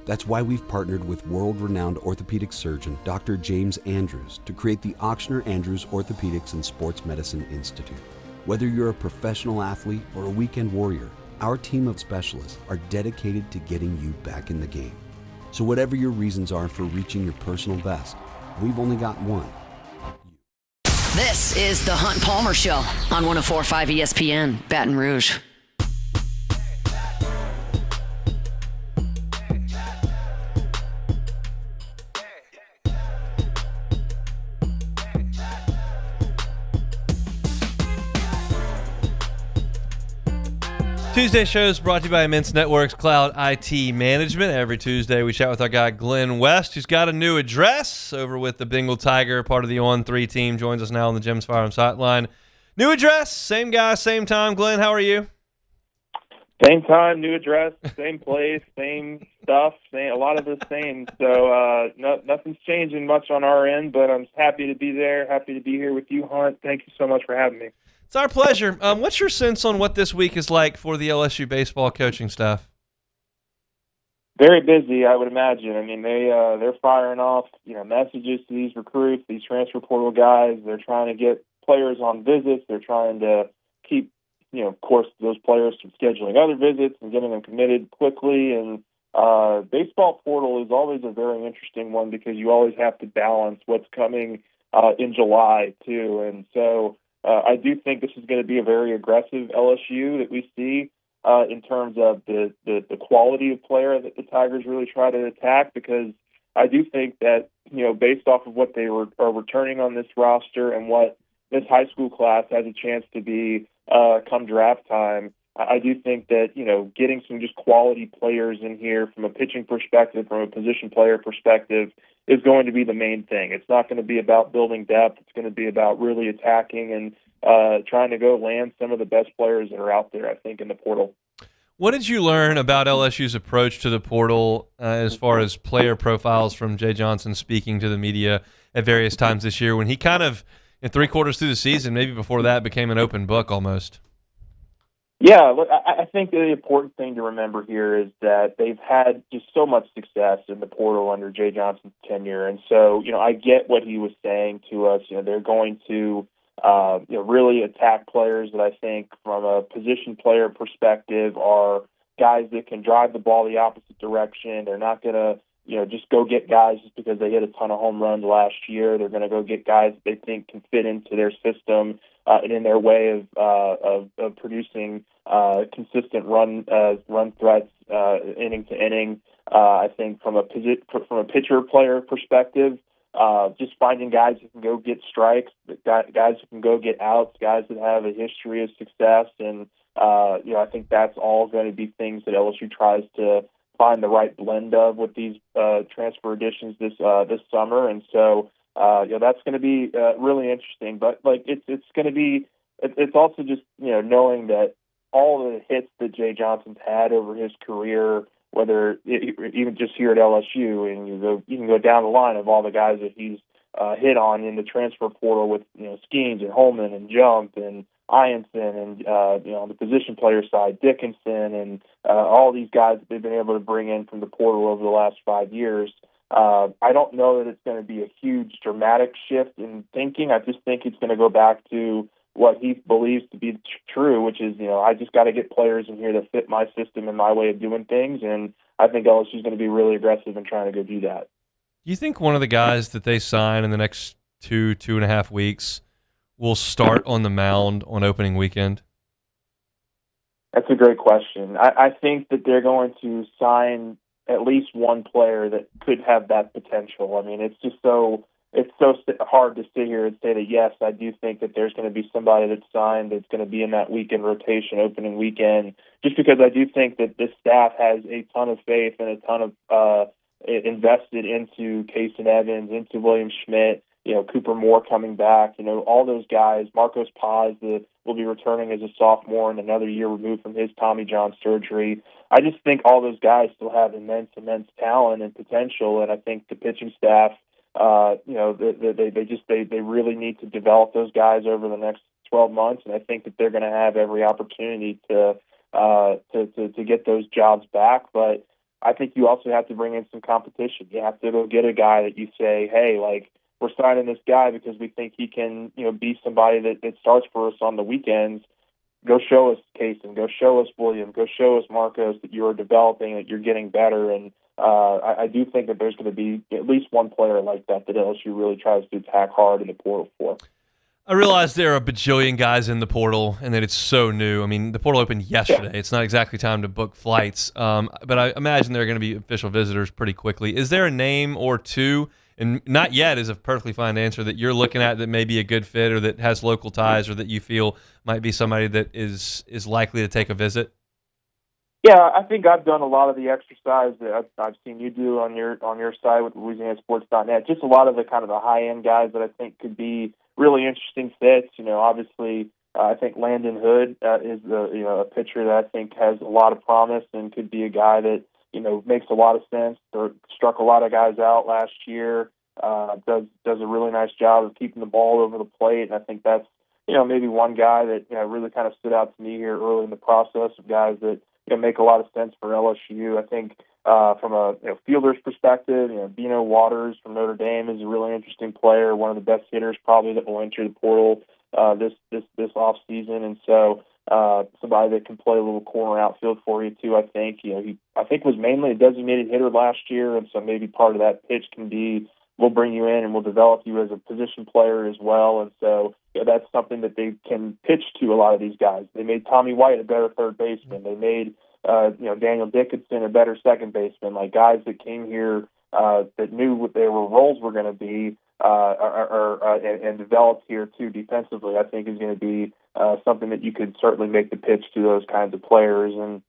That's why we've partnered with world-renowned orthopedic surgeon Dr. James Andrews to create the Auctioner Andrews Orthopedics and Sports Medicine Institute. Whether you're a professional athlete or a weekend warrior, our team of specialists are dedicated to getting you back in the game. So whatever your reasons are for reaching your personal best, we've only got one. This is the Hunt Palmer Show on 104.5 ESPN, Baton Rouge. Tuesday show is brought to you by Immense Networks Cloud IT Management. Every Tuesday, we chat with our guy Glenn West, who's got a new address over with the Bengal Tiger, part of the On3 team. Joins us now on the Gems Firearms Hotline. New address, same guy, same time. Glenn, how are you? Same time, new address, same place, same stuff, a lot of the same. So nothing's changing much on our end, but I'm happy to be there, happy to be here with you, Hunt. Thank you so much for having me. It's our pleasure. What's your sense on what this week is like for the LSU baseball coaching staff? Very busy, I would imagine. I mean, they're firing off messages to these recruits, these transfer portal guys. They're trying to get players on visits. They're trying to keep, of course, those players from scheduling other visits and getting them committed quickly. And baseball portal is always a very interesting one because you always have to balance what's coming in July too. And so I do think this is going to be a very aggressive LSU that we see in terms of the quality of player that the Tigers really try to attack, because I do think that, based off of what they are returning on this roster and what this high school class has a chance to be come draft time, I do think that, getting some just quality players in here from a pitching perspective, from a position player perspective, is going to be the main thing. It's not going to be about building depth. It's going to be about really attacking and trying to go land some of the best players that are out there, I think, in the portal. What did you learn about LSU's approach to the portal as far as player profiles from Jay Johnson speaking to the media at various times this year, when he kind of, in 3/4 through the season, maybe before that, became an open book almost? Yeah, look, I think the important thing to remember here is that they've had just so much success in the portal under Jay Johnson's tenure. And so, I get what he was saying to us. They're going to, really attack players that I think from a position player perspective are guys that can drive the ball the opposite direction. They're not going to, just go get guys just because they hit a ton of home runs last year. They're going to go get guys that they think can fit into their system and in their way of producing consistent run threats inning to inning. I think from a pitcher player perspective, just finding guys who can go get strikes, guys who can go get outs, guys that have a history of success, and I think that's all going to be things that LSU tries to find the right blend of with these transfer additions this summer. And so that's going to be really interesting. But it's going to be it's also just knowing that all the hits that Jay Johnson's had over his career, whether even just here at LSU, and you can go down the line of all the guys that he's hit on in the transfer portal with Skeens and Holman and Jump and Ianson and on the position player side, Dickinson and all these guys that they've been able to bring in from the portal over the last 5 years. I don't know that it's going to be a huge dramatic shift in thinking. I just think it's going to go back to what he believes to be true, which is, I just got to get players in here that fit my system and my way of doing things. And I think LSU is going to be really aggressive in trying to go do that. Do you think one of the guys that they sign in the next 2.5 weeks will start on the mound on opening weekend? That's a great question. I think that they're going to sign at least one player that could have that potential. I mean, it's just so it's so hard to sit here and say that, yes, I do think that there's going to be somebody that's signed that's going to be in that weekend rotation, opening weekend, just because I do think that this staff has a ton of faith and a ton of invested into Kason Evans, into William Schmidt, Cooper Moore coming back, all those guys. Marcos Paz will be returning as a sophomore and another year removed from his Tommy John surgery. I just think all those guys still have immense talent and potential, and I think the pitching staff, they really need to develop those guys over the next 12 months, and I think that they're going to have every opportunity to get those jobs back. But I think you also have to bring in some competition. You have to go get a guy that you say, hey, like, we're signing this guy because we think he can, be somebody that starts for us on the weekends. Go show us Kason. Go show us William. Go show us Marcos that you are developing, that you're getting better. And I do think that there's going to be at least one player like that LSU really tries to attack hard in the portal for. I realize there are a bajillion guys in the portal and that it's so new. I mean, the portal opened yesterday. Yeah. It's not exactly time to book flights, but I imagine there are going to be official visitors pretty quickly. Is there a name or two, and not yet is a perfectly fine answer, that you're looking at that may be a good fit or that has local ties or that you feel might be somebody that is likely to take a visit? Yeah, I think I've done a lot of the exercise that I've seen you do on your site with LouisianaSports.net. Just a lot of the kind of the high-end guys that I think could be really interesting fits. Obviously, I think Landon Hood is a pitcher that I think has a lot of promise and could be a guy that makes a lot of sense. Struck a lot of guys out last year. Does a really nice job of keeping the ball over the plate, and I think that's maybe one guy that really kind of stood out to me here early in the process of guys that make a lot of sense for LSU. I think from a fielder's perspective, Bino Waters from Notre Dame is a really interesting player, one of the best hitters probably that will enter the portal this off season, and so somebody that can play a little corner outfield for you too. I think he was mainly a designated hitter last year, and so maybe part of that pitch can be we'll bring you in and we'll develop you as a position player as well, and so that's something that they can pitch to a lot of these guys. They made Tommy White a better third baseman. They made Daniel Dickinson a better second baseman. Like guys that came here that knew what their roles were going to be and developed here too defensively. I think is going to be something that you could certainly make the pitch to those kinds of players. And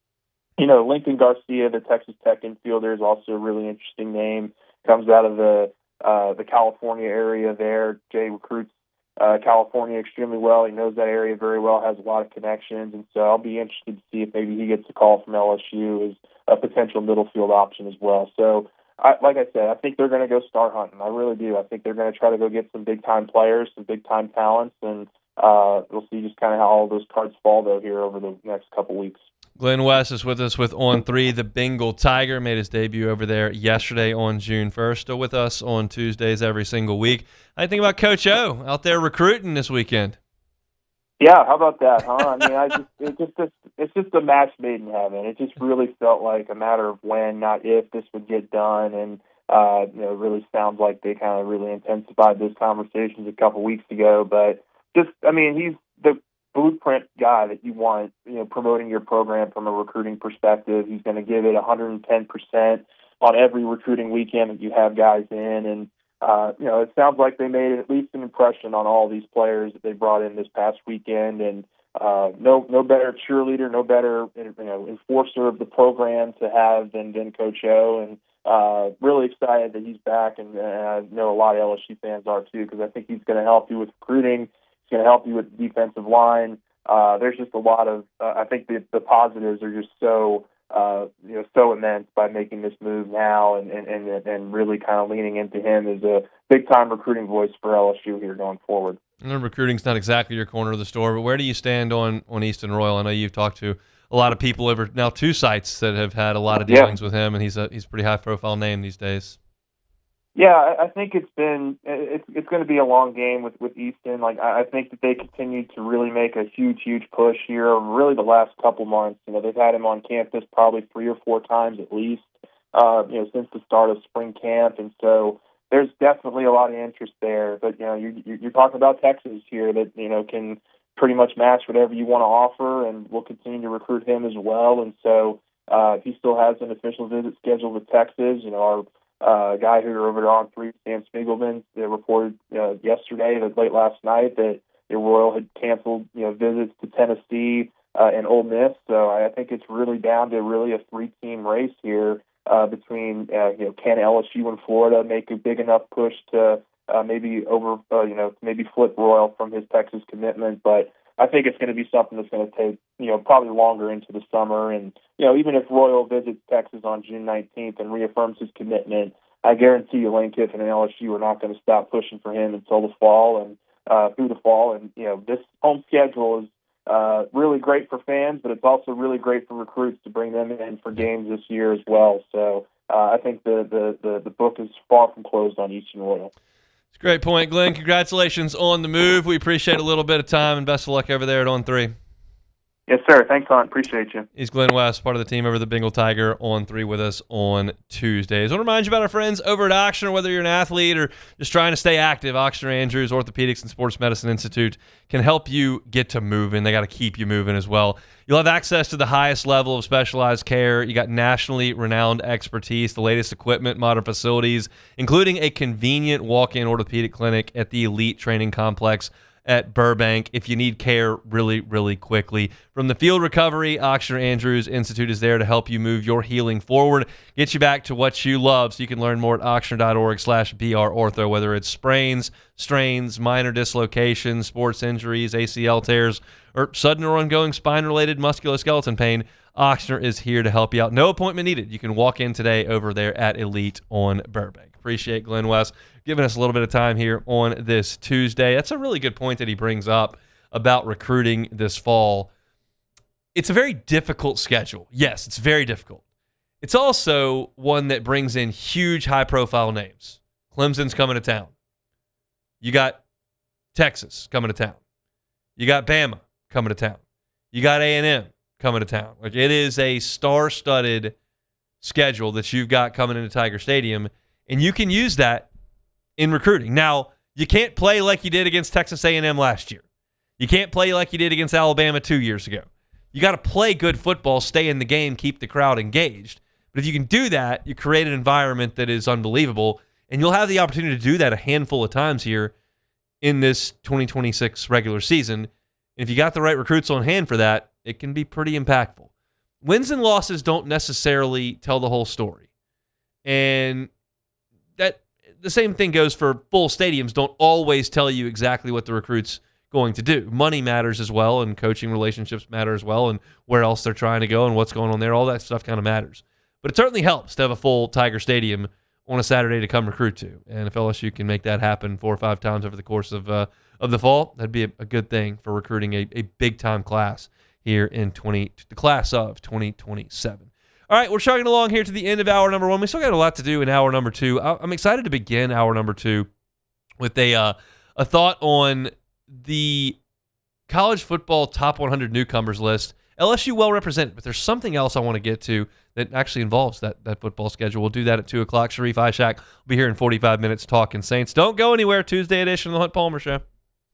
Lincoln Garcia, the Texas Tech infielder, is also a really interesting name. Comes out of the California area there. Jay recruits California extremely well. He knows that area very well, has a lot of connections, and so I'll be interested to see if maybe he gets a call from LSU as a potential middle field option as well. So, like I said, I think they're going to go star hunting. I really do. I think they're going to try to go get some big-time players, some big-time talents, and we'll see just kind of how all those cards fall, though, here over the next couple weeks. Glenn West is with us with On 3. The Bengal Tiger made his debut over there yesterday on June 1st. Still with us on Tuesdays every single week. How do you think about Coach O out there recruiting this weekend? Yeah, how about that, huh? I mean, it's just a match made in heaven. It just really felt like a matter of when, not if, this would get done, and it really sounds like they kind of really intensified those conversations a couple weeks ago. But he's the blueprint guy that you want, promoting your program from a recruiting perspective. He's going to give it 110% on every recruiting weekend that you have guys in. And, it sounds like they made at least an impression on all these players that they brought in this past weekend. And no better cheerleader, no better, enforcer of the program to have than Coach O. And really excited that he's back. And I know a lot of LSU fans are too, because I think he's going to help you with recruiting. Going to help you with the defensive line. There's just a lot of, I think the positives are just so immense by making this move now and really kind of leaning into him as a big time recruiting voice for LSU here going forward. And recruiting's not exactly your corner of the store, but where do you stand on Easton Royal? I know you've talked to a lot of people over now 2 sites that have had a lot of dealings with him, and he's a pretty high profile name these days. Yeah, I think it's going to be a long game with Easton. Like, I think that they continue to really make a huge push here over really the last couple months. They've had him on campus probably 3 or 4 times at least, since the start of spring camp. And so there's definitely a lot of interest there. But, you're talking about Texas here that, can pretty much match whatever you want to offer, and we'll continue to recruit him as well. And so he still has an official visit scheduled with Texas. A guy who over there on 3, Sam Spiegelman, reported yesterday, that late last night, that the Royal had canceled visits to Tennessee and Ole Miss. So I think it's really down to really a 3-team race here between can LSU and Florida make a big enough push to maybe flip Royal from his Texas commitment. But I think it's going to be something that's going to take probably longer into the summer. And even if Royal visits Texas on June 19th and reaffirms his commitment, I guarantee you Lane Kiffin and LSU are not going to stop pushing for him until the fall and through the fall. And this home schedule is really great for fans, but it's also really great for recruits to bring them in for games this year as well. So I think the book is far from closed on Eastern Royal. It's a great point, Glenn. Congratulations on the move. We appreciate a little bit of time, and best of luck over there at On 3. Yes, sir. Thanks, Hunt. Appreciate you. He's Glenn West, part of the team over the Bengal Tiger, On 3 with us on Tuesdays. I want to remind you about our friends over at Ochsner. Whether you're an athlete or just trying to stay active, Ochsner Andrews Orthopedics and Sports Medicine Institute can help you get to moving. They got to keep you moving as well. You'll have access to the highest level of specialized care. You got nationally renowned expertise, the latest equipment, modern facilities, including a convenient walk-in orthopedic clinic at the Elite Training Complex at Burbank if you need care really, really quickly. From the field recovery, Ochsner Andrews Institute is there to help you move your healing forward, get you back to what you love. So you can learn more at ochsner.org/brortho, whether it's sprains, strains, minor dislocations, sports injuries, ACL tears, or sudden or ongoing spine-related musculoskeletal pain. Ochsner is here to help you out. No appointment needed. You can walk in today over there at Elite on Burbank. Appreciate Glenn West giving us a little bit of time here on this Tuesday. That's a really good point that he brings up about recruiting this fall. It's a very difficult schedule. Yes, it's very difficult. It's also one that brings in huge high-profile names. Clemson's coming to town. You got Texas coming to town. You got Bama coming to town. You got A&M coming to town. Like, it is a star-studded schedule that you've got coming into Tiger Stadium, and you can use that in recruiting. Now, you can't play like you did against Texas A&M last year. You can't play like you did against Alabama 2 years ago. You got to play good football, stay in the game, keep the crowd engaged. But if you can do that, you create an environment that is unbelievable, and you'll have the opportunity to do that a handful of times here in this 2026 regular season. And if you got the right recruits on hand for that, it can be pretty impactful. Wins and losses don't necessarily tell the whole story. And that the same thing goes for full stadiums, don't always tell you exactly what the recruit's going to do. Money matters as well, and coaching relationships matter as well, and where else they're trying to go and what's going on there. All that stuff kind of matters. But it certainly helps to have a full Tiger Stadium on a Saturday to come recruit to. And if LSU can make that happen 4 or 5 times over the course of the fall, that'd be a good thing for recruiting a big-time class here in the class of 2027. All right, we're chugging along here to the end of hour number 1. We still got a lot to do in hour number 2. I'm excited to begin hour number 2 with a thought on the college football top 100 newcomers list. LSU well represented, but there's something else I want to get to that actually involves that football schedule. We'll do that at 2 o'clock. Sharif Ishak will be here in 45 minutes talking Saints. Don't go anywhere. Tuesday edition of the Hunt Palmer Show.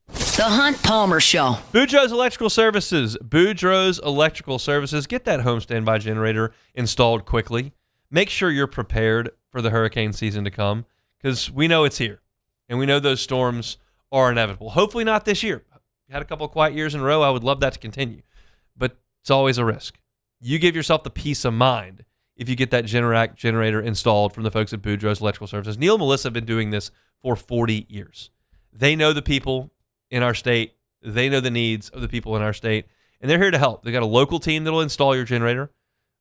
The Hunt Palmer Show. Boudreaux's Electrical Services. Boudreaux's Electrical Services. Get that home standby generator installed quickly. Make sure you're prepared for the hurricane season to come, because we know it's here, and we know those storms are inevitable. Hopefully not this year. We had a couple of quiet years in a row. I would love that to continue, but it's always a risk. You give yourself the peace of mind if you get that Generac generator installed from the folks at Boudreaux's Electrical Services. Neil and Melissa have been doing this for 40 years. They know the people in our state. They know the needs of the people in our state, and they're here to help. They've got a local team that will install your generator.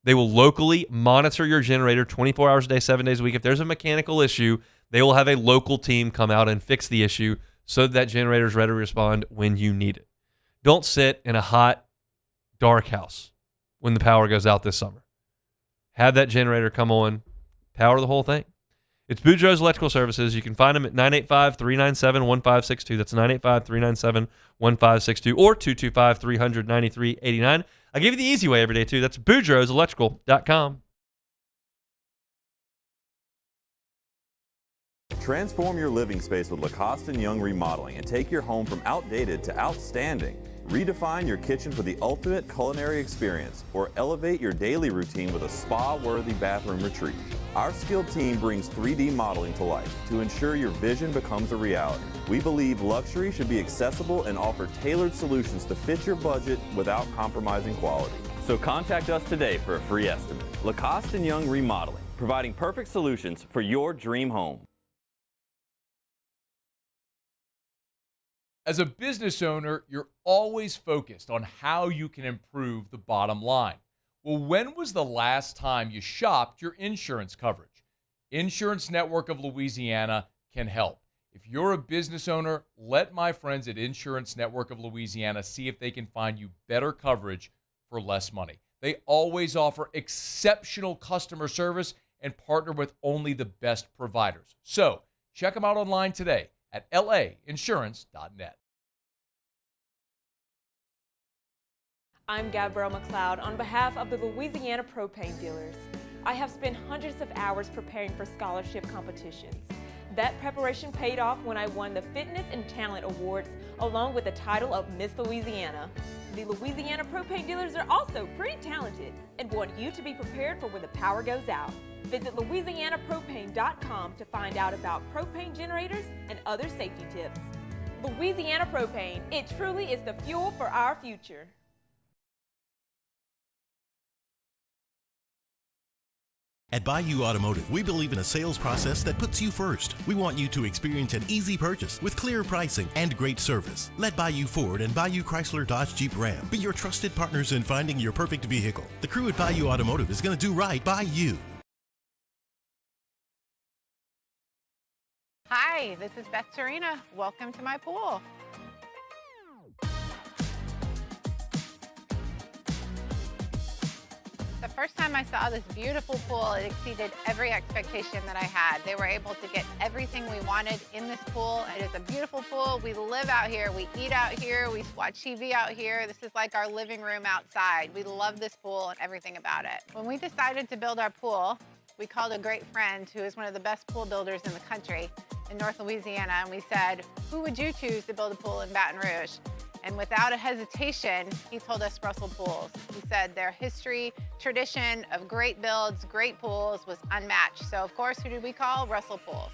They will locally monitor your generator 24 hours a day, 7 days a week. If there's a mechanical issue, they will have a local team come out and fix the issue so that generator is ready to respond when you need it. Don't sit in a hot, dark house when the power goes out this summer. Have that generator come on, power the whole thing. It's Boudreaux's Electrical Services. You can find them at 985-397-1562. That's 985-397-1562 or 225-300-9389. I'll give you the easy way every day, too. That's Boudreaux'Electrical.com. Transform your living space with Lacoste & Young Remodeling and take your home from outdated to outstanding. Redefine your kitchen for the ultimate culinary experience or elevate your daily routine with a spa-worthy bathroom retreat. Our skilled team brings 3D modeling to life to ensure your vision becomes a reality. We believe luxury should be accessible and offer tailored solutions to fit your budget without compromising quality. So contact us today for a free estimate. Lacoste & Young Remodeling, providing perfect solutions for your dream home. As a business owner, you're always focused on how you can improve the bottom line. Well, when was the last time you shopped your insurance coverage? Insurance Network of Louisiana can help. If you're a business owner, let my friends at Insurance Network of Louisiana see if they can find you better coverage for less money. They always offer exceptional customer service and partner with only the best providers. So check them out online today at lainsurance.net. I'm Gabrielle McLeod on behalf of the Louisiana Propane Dealers. I have spent hundreds of hours preparing for scholarship competitions. That preparation paid off when I won the Fitness and Talent Awards along with the title of Miss Louisiana. The Louisiana Propane Dealers are also pretty talented and want you to be prepared for when the power goes out. Visit LouisianaPropane.com to find out about propane generators and other safety tips. Louisiana Propane, it truly is the fuel for our future. At Bayou Automotive, we believe in a sales process that puts you first. We want you to experience an easy purchase with clear pricing and great service. Let Bayou Ford and Bayou Chrysler Dodge Jeep Ram be your trusted partners in finding your perfect vehicle. The crew at Bayou Automotive is going to do right by you. Hi, this is Beth Serena. Welcome to my pool. The first time I saw this beautiful pool, it exceeded every expectation that I had. They were able to get everything we wanted in this pool. It is a beautiful pool. We live out here, we eat out here, we watch TV out here. This is like our living room outside. We love this pool and everything about it. When we decided to build our pool, we called a great friend who is one of the best pool builders in the country in North Louisiana, and we said, who would you choose to build a pool in Baton Rouge? And without a hesitation, he told us Russell Pools. He said their history, tradition of great builds, great pools was unmatched. So of course, who did we call? Russell Pools.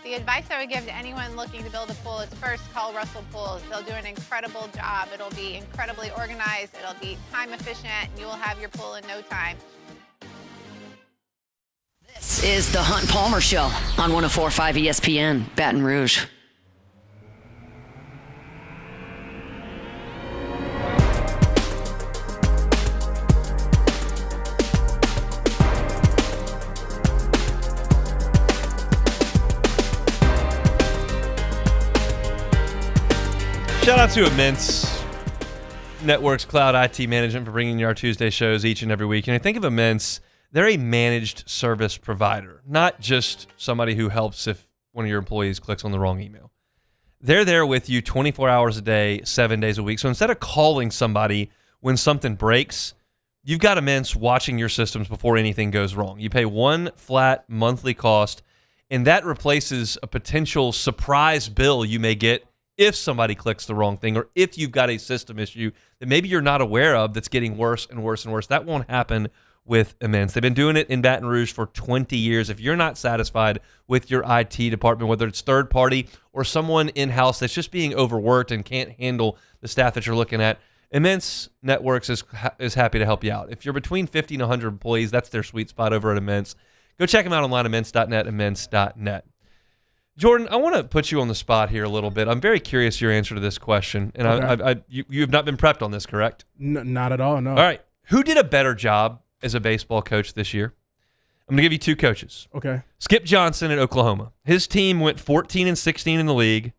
The advice I would give to anyone looking to build a pool is first call Russell Pools. They'll do an incredible job. It'll be incredibly organized. It'll be time efficient. And you will have your pool in no time. This is the Hunt Palmer Show on 104.5 ESPN, Baton Rouge. Shout out to Immense Networks Cloud IT Management for bringing you our Tuesday shows each and every week. And I think of Immense, they're a managed service provider, not just somebody who helps if one of your employees clicks on the wrong email. They're there with you 24 hours a day, 7 days a week. So instead of calling somebody when something breaks, you've got Immense watching your systems before anything goes wrong. You pay one flat monthly cost, and that replaces a potential surprise bill you may get if somebody clicks the wrong thing or if you've got a system issue that maybe you're not aware of that's getting worse and worse and worse. That won't happen with Immense. They've been doing it in Baton Rouge for 20 years. If you're not satisfied with your IT department, whether it's third party or someone in-house that's just being overworked and can't handle the staff that you're looking at, Immense Networks is happy to help you out. If you're between 50 and 100 employees, that's their sweet spot over at Immense. Go check them out online, immense.net, immense.net. Jordan, I want to put you on the spot here a little bit. I'm very curious your answer to this question, and okay. You have not been prepped on this, correct? Not at all, no. All right. Who did a better job as a baseball coach this year? I'm going to give you two coaches. Okay. Skip Johnson at Oklahoma. His team went 14-16 in the league.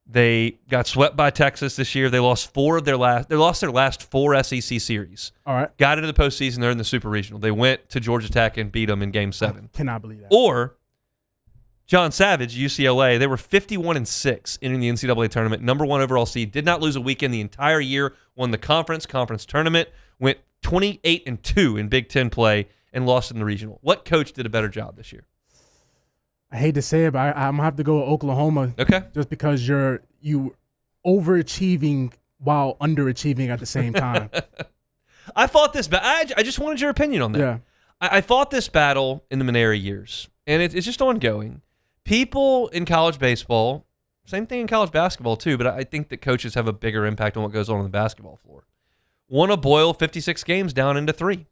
They got swept by Texas this year. They lost their last four SEC series. All right. Got into the postseason. They're in the Super Regional. They went to Georgia Tech and beat them in Game 7. I cannot believe that. Or John Savage, UCLA, they were 51-6 in the NCAA tournament, number one overall seed, did not lose a weekend the entire year, won the conference tournament, went 28-2 in Big Ten play, and lost in the regional. What coach did a better job this year? I hate to say it, but I'm going to have to go with Oklahoma. Okay. Just because you overachieving while underachieving at the same time. I fought this, but I just wanted your opinion on that. Yeah. I fought this battle in the Manera years, and it's just ongoing. People in college baseball, same thing in college basketball too, but I think that coaches have a bigger impact on what goes on the basketball floor. Want to boil 56 games down into 3.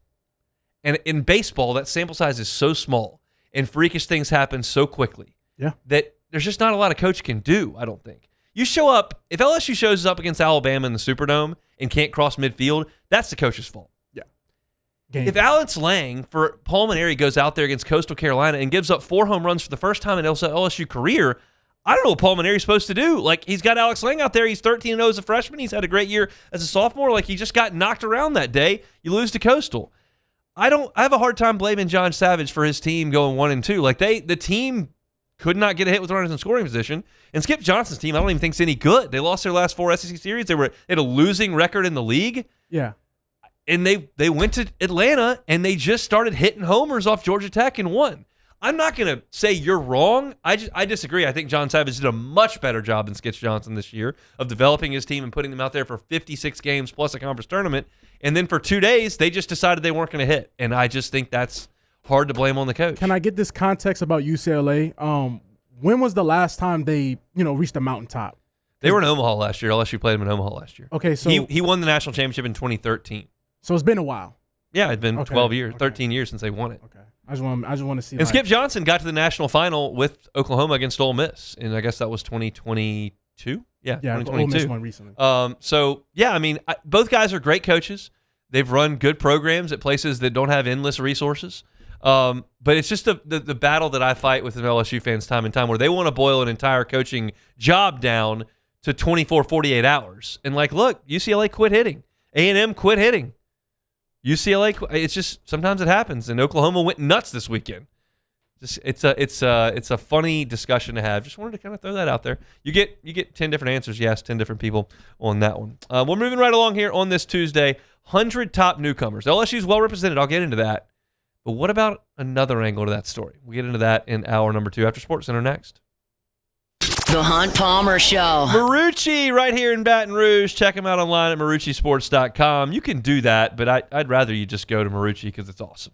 And in baseball, that sample size is so small, and freakish things happen so quickly that there's just not a lot a coach can do, I don't think. You show up, if LSU shows up against Alabama in the Superdome and can't cross midfield, that's the coach's fault. If Alex Lang for Paul Maneri goes out there against Coastal Carolina and gives up 4 home runs for the first time in LSU career, I don't know what Paul Maneri's supposed to do. Like, he's got Alex Lang out there. He's 13-0 as a freshman. He's had a great year as a sophomore. Like, he just got knocked around that day. You lose to Coastal. I have a hard time blaming John Savage for his team going 1-2. Like, the team could not get a hit with runners in scoring position. And Skip Johnson's team, I don't even think is any good. They lost their last 4 SEC series. They had a losing record in the league. Yeah. And they went to Atlanta, and they just started hitting homers off Georgia Tech and won. I'm not going to say you're wrong. I disagree. I think John Savage did a much better job than Skip Johnson this year of developing his team and putting them out there for 56 games plus a conference tournament. And then for 2 days, they just decided they weren't going to hit. And I just think that's hard to blame on the coach. Can I get this context about UCLA? When was the last time they reached the mountaintop? They were in Omaha last year. LSU played them in Omaha last year. Okay, so he won the national championship in 2013. So it's been a while. Yeah, it's been 12 years, 13 years since they won it. Okay. I just want to see. And Skip Johnson got to the national final with Oklahoma against Ole Miss, and I guess that was 2022. Yeah, 2022. Ole Miss won recently. So yeah, I mean, both guys are great coaches. They've run good programs at places that don't have endless resources. But it's just the battle that I fight with LSU fans time and time, where they want to boil an entire coaching job down to 24, 48 hours. And like, look, UCLA quit hitting. A&M quit hitting. UCLA, it's just sometimes it happens, and Oklahoma went nuts this weekend. It's a funny discussion to have. Just wanted to kind of throw that out there. You get 10 different answers. You ask 10 different people on that one. We're moving right along here on this Tuesday. 100 top newcomers. LSU's well represented. I'll get into that. But what about another angle to that story? We'll get into that in hour number 2 after SportsCenter next. The Hunt Palmer Show. Marucci right here in Baton Rouge. Check him out online at MarucciSports.com. You can do that, but I'd rather you just go to Marucci because it's awesome.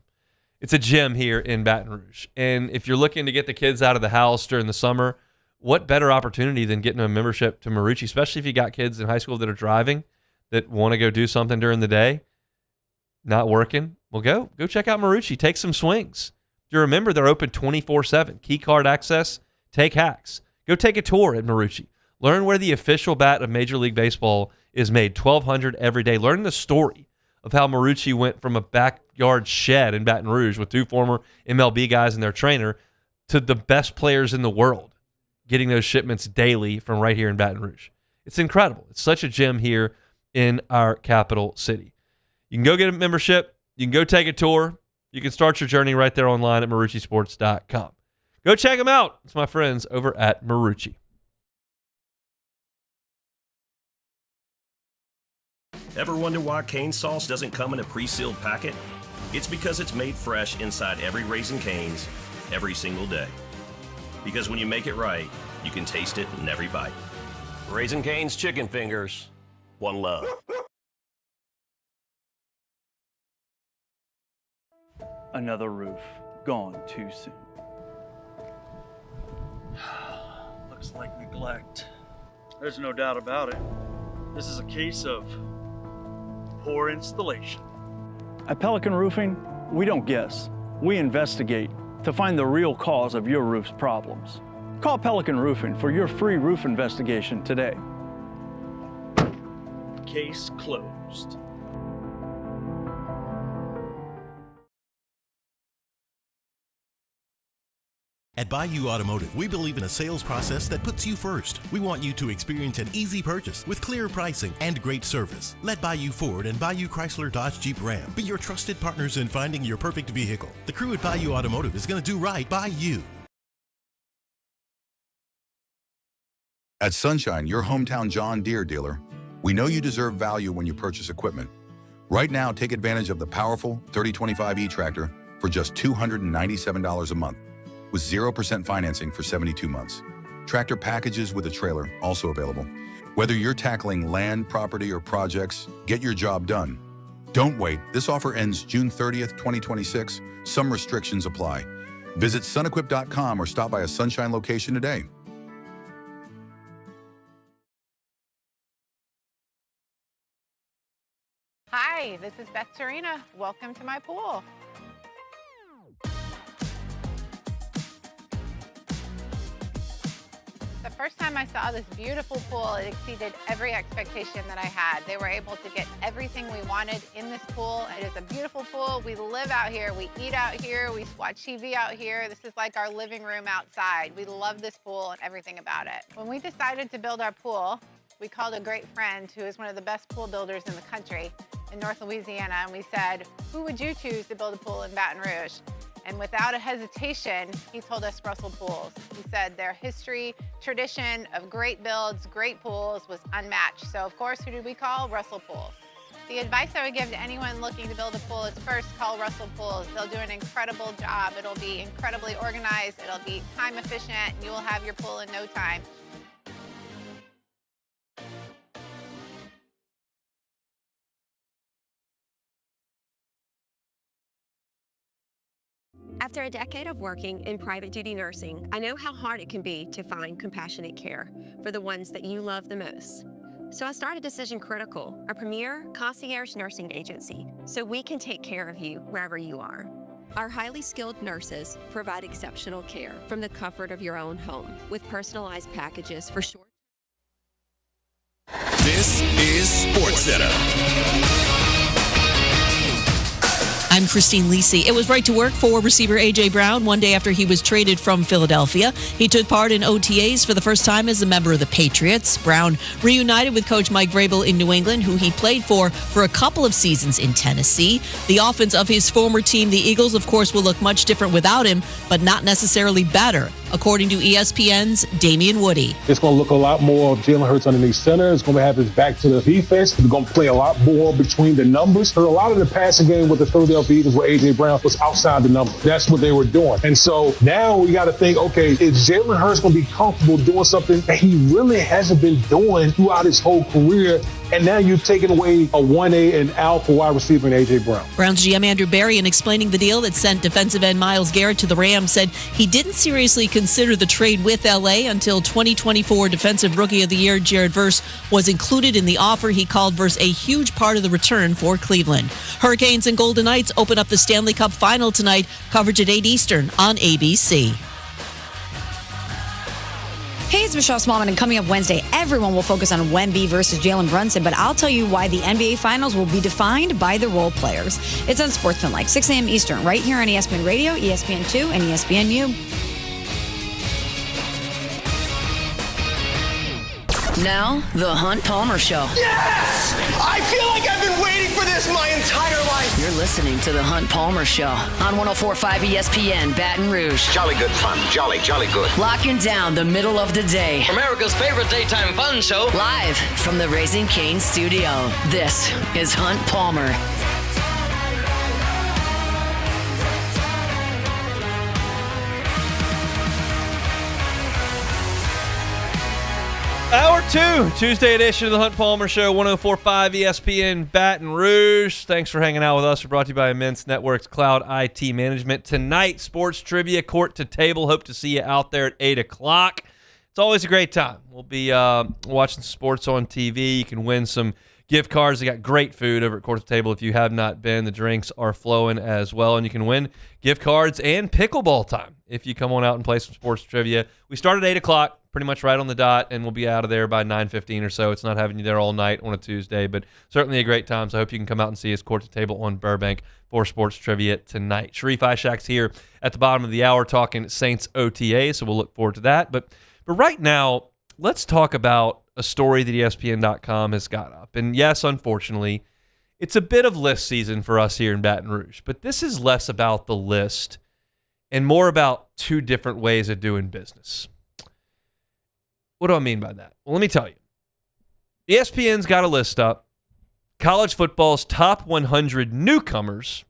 It's a gym here in Baton Rouge. And if you're looking to get the kids out of the house during the summer, what better opportunity than getting a membership to Marucci, especially if you got kids in high school that are driving that want to go do something during the day, not working. Well, go check out Marucci. Take some swings. You remember they're open 24/7. Key card access. Take hacks. Go take a tour at Marucci. Learn where the official bat of Major League Baseball is made. 1,200 every day. Learn the story of how Marucci went from a backyard shed in Baton Rouge with 2 former MLB guys and their trainer to the best players in the world, getting those shipments daily from right here in Baton Rouge. It's incredible. It's such a gym here in our capital city. You can go get a membership. You can go take a tour. You can start your journey right there online at MarucciSports.com. Go check them out. It's my friends over at Marucci. Ever wonder why cane sauce doesn't come in a pre-sealed packet? It's because it's made fresh inside every Raising Cane's every single day. Because when you make it right, you can taste it in every bite. Raising Cane's chicken fingers. One love. Another roof gone too soon. Looks like neglect. There's no doubt about it. This is a case of poor installation. At Pelican Roofing, we don't guess. We investigate to find the real cause of your roof's problems. Call Pelican Roofing for your free roof investigation today. Case closed. At Bayou Automotive, we believe in a sales process that puts you first. We want you to experience an easy purchase with clear pricing and great service. Let Bayou Ford and Bayou Chrysler Dodge Jeep Ram be your trusted partners in finding your perfect vehicle. The crew at Bayou Automotive is going to do right by you. At Sunshine, your hometown John Deere dealer, we know you deserve value when you purchase equipment. Right now, take advantage of the powerful 3025E tractor for just $297 a month. With 0% financing for 72 months. Tractor packages with a trailer also available. Whether you're tackling land, property, or projects, get your job done. Don't wait. This offer ends June 30th, 2026. Some restrictions apply. Visit sunequip.com or stop by a Sunshine location today. Hi, this is Beth Serena. Welcome to my pool. The first time I saw this beautiful pool, it exceeded every expectation that I had. They were able to get everything we wanted in this pool. It is a beautiful pool. We live out here, we eat out here, we watch TV out here. This is like our living room outside. We love this pool and everything about it. When we decided to build our pool, we called a great friend who is one of the best pool builders in the country in North Louisiana, and we said, who would you choose to build a pool in Baton Rouge? And without a hesitation, he told us Russell Pools. He said their history, tradition of great builds, great pools was unmatched. So of course, who did we call? Russell Pools. The advice I would give to anyone looking to build a pool is first call Russell Pools. They'll do an incredible job. It'll be incredibly organized. It'll be time efficient, and you will have your pool in no time. After a decade of working in private duty nursing, I know how hard it can be to find compassionate care for the ones that you love the most. So I started Decision Critical, a premier concierge nursing agency, so we can take care of you wherever you are. Our highly skilled nurses provide exceptional care from the comfort of your own home with personalized packages for short. This is SportsCenter. I'm Christine Lisi. It was right to work for receiver A.J. Brown one day after he was traded from Philadelphia. He took part in OTAs for the first time as a member of the Patriots. Brown reunited with coach Mike Vrabel in New England, who he played for a couple of seasons in Tennessee. The offense of his former team, the Eagles, of course, will look much different without him, but not necessarily better, according to ESPN's Damian Woody. It's going to look a lot more of Jalen Hurts underneath center. It's going to have his back to the defense. It's going to play a lot more between the numbers. But a lot of the passing game with the Philadelphia Eagles where A.J. Brown was outside the number. That's what they were doing. And so now we got to think, okay, is Jalen Hurts going to be comfortable doing something that he really hasn't been doing throughout his whole career? And now you've taken away a 1A and alpha wide receiver in A.J. Brown. Browns GM Andrew Berry, in explaining the deal that sent defensive end Myles Garrett to the Rams, said he didn't seriously consider the trade with L.A. until 2024 Defensive Rookie of the Year Jared Verse was included in the offer. He called Verse a huge part of the return for Cleveland. Hurricanes and Golden Knights open up the Stanley Cup Final tonight. Coverage at 8 Eastern on ABC. Hey, it's Michelle Smallman, and coming up Wednesday, everyone will focus on Wemby versus Jalen Brunson, but I'll tell you why the NBA Finals will be defined by the role players. It's Unsportsmanlike, 6 a.m. Eastern, right here on ESPN Radio, ESPN2, and ESPNU. Now, the Hunt Palmer Show. Yes! I feel like I've been waiting for this my entire life. You're listening to the Hunt Palmer Show on 104.5 ESPN Baton Rouge. Jolly good fun. Jolly good. Locking down the middle of the day. America's favorite daytime fun show. Live from the Raising Cane's studio. This is Hunt Palmer. Hour 2, Tuesday edition of the Hunt Palmer Show, 104.5 ESPN Baton Rouge. Thanks for hanging out with us. We're brought to you by Immense Networks Cloud IT Management. Tonight, sports trivia, court to table. Hope to see you out there at 8 o'clock. It's always a great time. We'll be watching sports on TV. You can win some gift cards. They got great food over at Court to Table. If you have not been, the drinks are flowing as well. And you can win gift cards and pickleball time if you come on out and play some sports trivia. We start at 8 o'clock. Pretty much right on the dot, and we'll be out of there by 9:15 or so. It's not having you there all night on a Tuesday, but certainly a great time. So I hope you can come out and see us Court to Table on Burbank for sports trivia tonight. Sharif Ishak's here at the bottom of the hour talking Saints OTA, so we'll look forward to that. But right now, let's talk about a story that ESPN.com has got up. And yes, unfortunately, it's a bit of list season for us here in Baton Rouge, but this is less about the list and more about two different ways of doing business. What do I mean by that? Well, let me tell you. ESPN's got a list up. College football's top 100 newcomers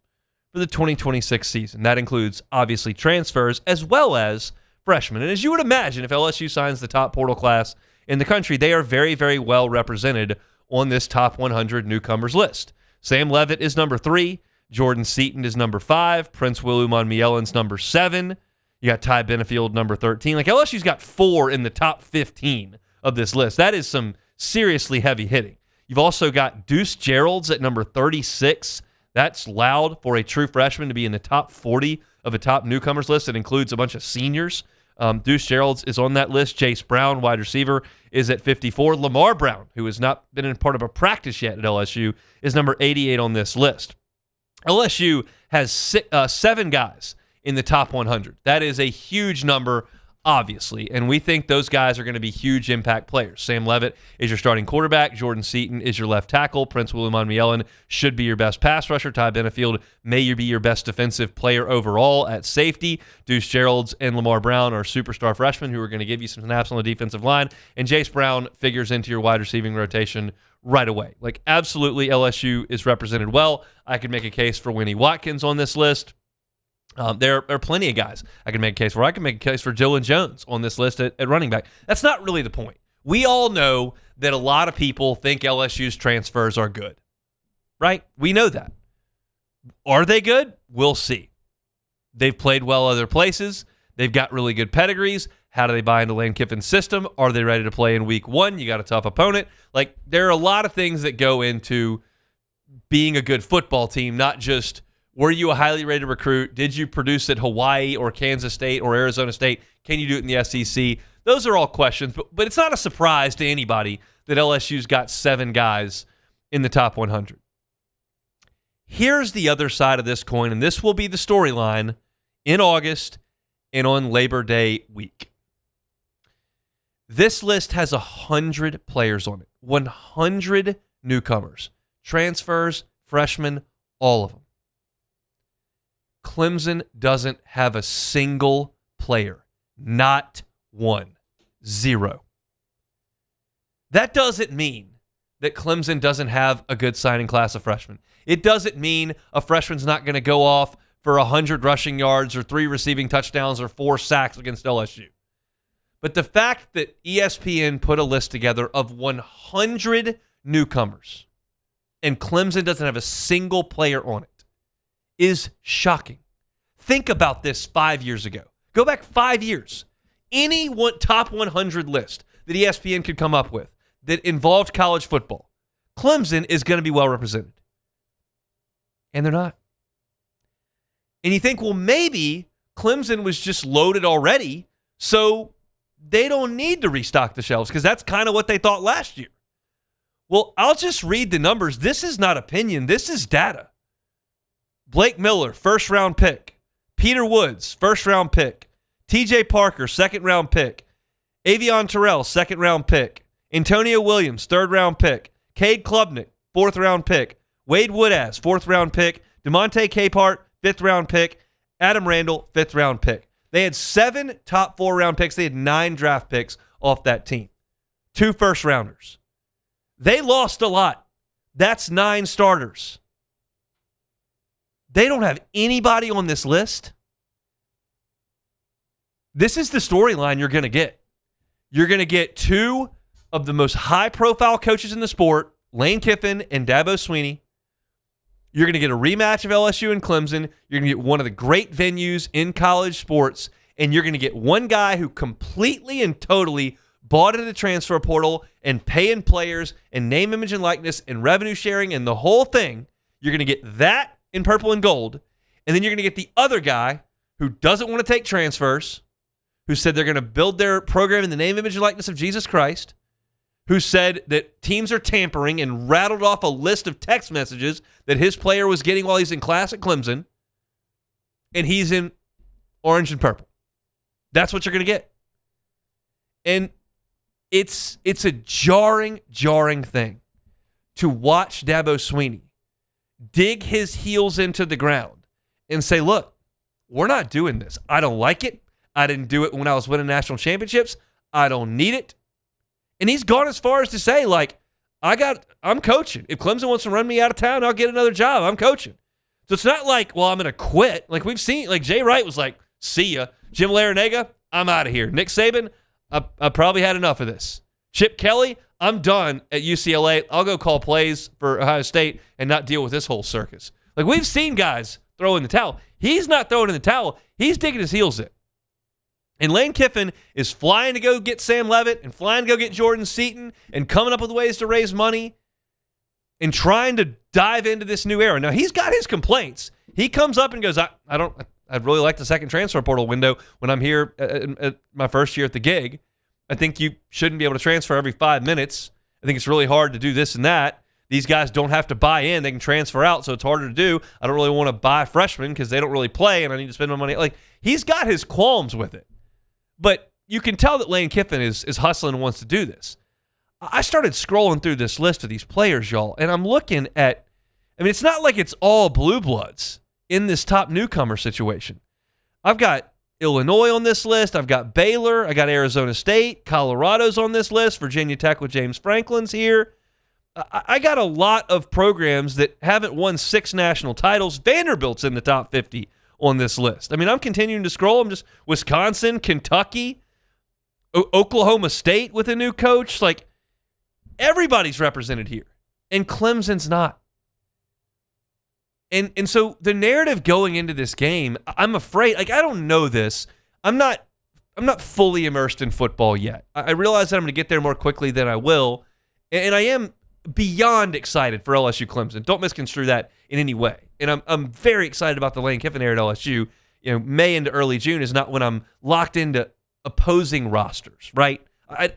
for the 2026 season. That includes, obviously, transfers as well as freshmen. And as you would imagine, if LSU signs the top portal class in the country, they are very, very well represented on this top 100 newcomers list. Sam Levitt is number 3. Jordan Seaton is number 5. Prince William-Mielen's number 7. You got Ty Benefield, number 13. Like, LSU's got 4 in the top 15 of this list. That is some seriously heavy hitting. You've also got Deuce Gerald's at number 36. That's loud for a true freshman to be in the top 40 of a top newcomers list. It includes a bunch of seniors. Deuce Gerald's is on that list. Jace Brown, wide receiver, is at 54. Lamar Brown, who has not been in part of a practice yet at LSU, is number 88 on this list. LSU has 7 guys in the top 100. That is a huge number, obviously, and we think those guys are going to be huge impact players. Sam Levitt is your starting quarterback. Jordan Seaton is your left tackle. Prince William-Mielen should be your best pass rusher. Ty Benefield may be your best defensive player overall at safety. Deuce Gerald's and Lamar Brown are superstar freshmen who are going to give you some snaps on the defensive line, and Jace Brown figures into your wide receiving rotation right away. Like, absolutely, LSU is represented well. I could make a case for Winnie Watkins on this list. There are plenty of guys I can make a case for. I can make a case for Dylan Jones on this list at running back. That's not really the point. We all know that a lot of people think LSU's transfers are good, right? We know that. Are they good? We'll see. They've played well other places. They've got really good pedigrees. How do they buy into Lane Kiffin's system? Are they ready to play in week 1? You got a tough opponent. Like, there are a lot of things that go into being a good football team, not just were you a highly rated recruit? Did you produce at Hawaii or Kansas State or Arizona State? Can you do it in the SEC? Those are all questions, but it's not a surprise to anybody that LSU's got 7 guys in the top 100. Here's the other side of this coin, and this will be the storyline in August and on Labor Day week. This list has 100 players on it, 100 newcomers, transfers, freshmen, all of them. Clemson doesn't have a single player. Not one. 0. That doesn't mean that Clemson doesn't have a good signing class of freshmen. It doesn't mean a freshman's not going to go off for 100 rushing yards or 3 receiving touchdowns or 4 sacks against LSU. But the fact that ESPN put a list together of 100 newcomers and Clemson doesn't have a single player on it is shocking. Think about this 5 years ago. Go back 5 years. Any top 100 list that ESPN could come up with that involved college football, Clemson is going to be well represented. And they're not. And you think, well, maybe Clemson was just loaded already, so they don't need to restock the shelves, because that's kind of what they thought last year. Well, I'll just read the numbers. This is not opinion. This is data. Blake Miller, first-round pick. Peter Woods, first-round pick. TJ Parker, second-round pick. Avion Terrell, second-round pick. Antonio Williams, third-round pick. Cade Klubnik, fourth-round pick. Wade Woodaz, fourth-round pick. DeMonte Capehart, fifth-round pick. Adam Randall, fifth-round pick. They had 7 top 4-round picks. They had 9 draft picks off that team. 2 first-rounders. They lost a lot. That's 9 starters. They don't have anybody on this list. This is the storyline you're going to get. You're going to get 2 of the most high-profile coaches in the sport, Lane Kiffin and Dabo Swinney. You're going to get a rematch of LSU and Clemson. You're going to get one of the great venues in college sports, and you're going to get one guy who completely and totally bought into the transfer portal and paying players and name, image, and likeness and revenue sharing and the whole thing. You're going to get that in purple and gold, and then you're going to get the other guy who doesn't want to take transfers, who said they're going to build their program in the name, image, and likeness of Jesus Christ, who said that teams are tampering and rattled off a list of text messages that his player was getting while he's in class at Clemson, and he's in orange and purple. That's what you're going to get. And it's a jarring thing to watch Dabo Swinney dig his heels into the ground and say, look, we're not doing this. I don't like it. I didn't do it when I was winning national championships. I don't need it. And he's gone as far as to say, like, I'm coaching. If Clemson wants to run me out of town, I'll get another job. I'm coaching. So it's not like, well, I'm going to quit. Like we've seen, like Jay Wright was like, see ya. Jim Larinaga, I'm out of here. Nick Saban, I probably had enough of this. Chip Kelly, I'm done at UCLA. I'll go call plays for Ohio State and not deal with this whole circus. Like, we've seen guys throw in the towel. He's not throwing in the towel. He's digging his heels in. And Lane Kiffin is flying to go get Sam Leavitt and flying to go get Jordan Seaton and coming up with ways to raise money and trying to dive into this new era. Now, he's got his complaints. He comes up and goes, I'd really like the second transfer portal window when I'm here at my first year at the gig. I think you shouldn't be able to transfer every 5 minutes. I think it's really hard to do this and that. These guys don't have to buy in. They can transfer out, so it's harder to do. I don't really want to buy freshmen because they don't really play, and I need to spend my money. Like, he's got his qualms with it. But you can tell that Lane Kiffin is hustling and wants to do this. I started scrolling through this list of these players, y'all, and I'm looking at, I mean, it's not like it's all blue bloods in this top newcomer situation. I've got Illinois on this list. I've got Baylor. I got Arizona State. Colorado's on this list. Virginia Tech with James Franklin's here. I got a lot of programs that haven't won 6 national titles. Vanderbilt's in the top 50 on this list. I mean, I'm continuing to scroll. I'm just Wisconsin, Kentucky, Oklahoma State with a new coach. Like, everybody's represented here, and Clemson's not. And so the narrative going into this game, I'm afraid, like, I don't know this. I'm not fully immersed in football yet. I realize that I'm going to get there more quickly than I will, and I am beyond excited for LSU Clemson. Don't misconstrue that in any way. And I'm very excited about the Lane Kiffin era at LSU. You know, May into early June is not when I'm locked into opposing rosters, right? I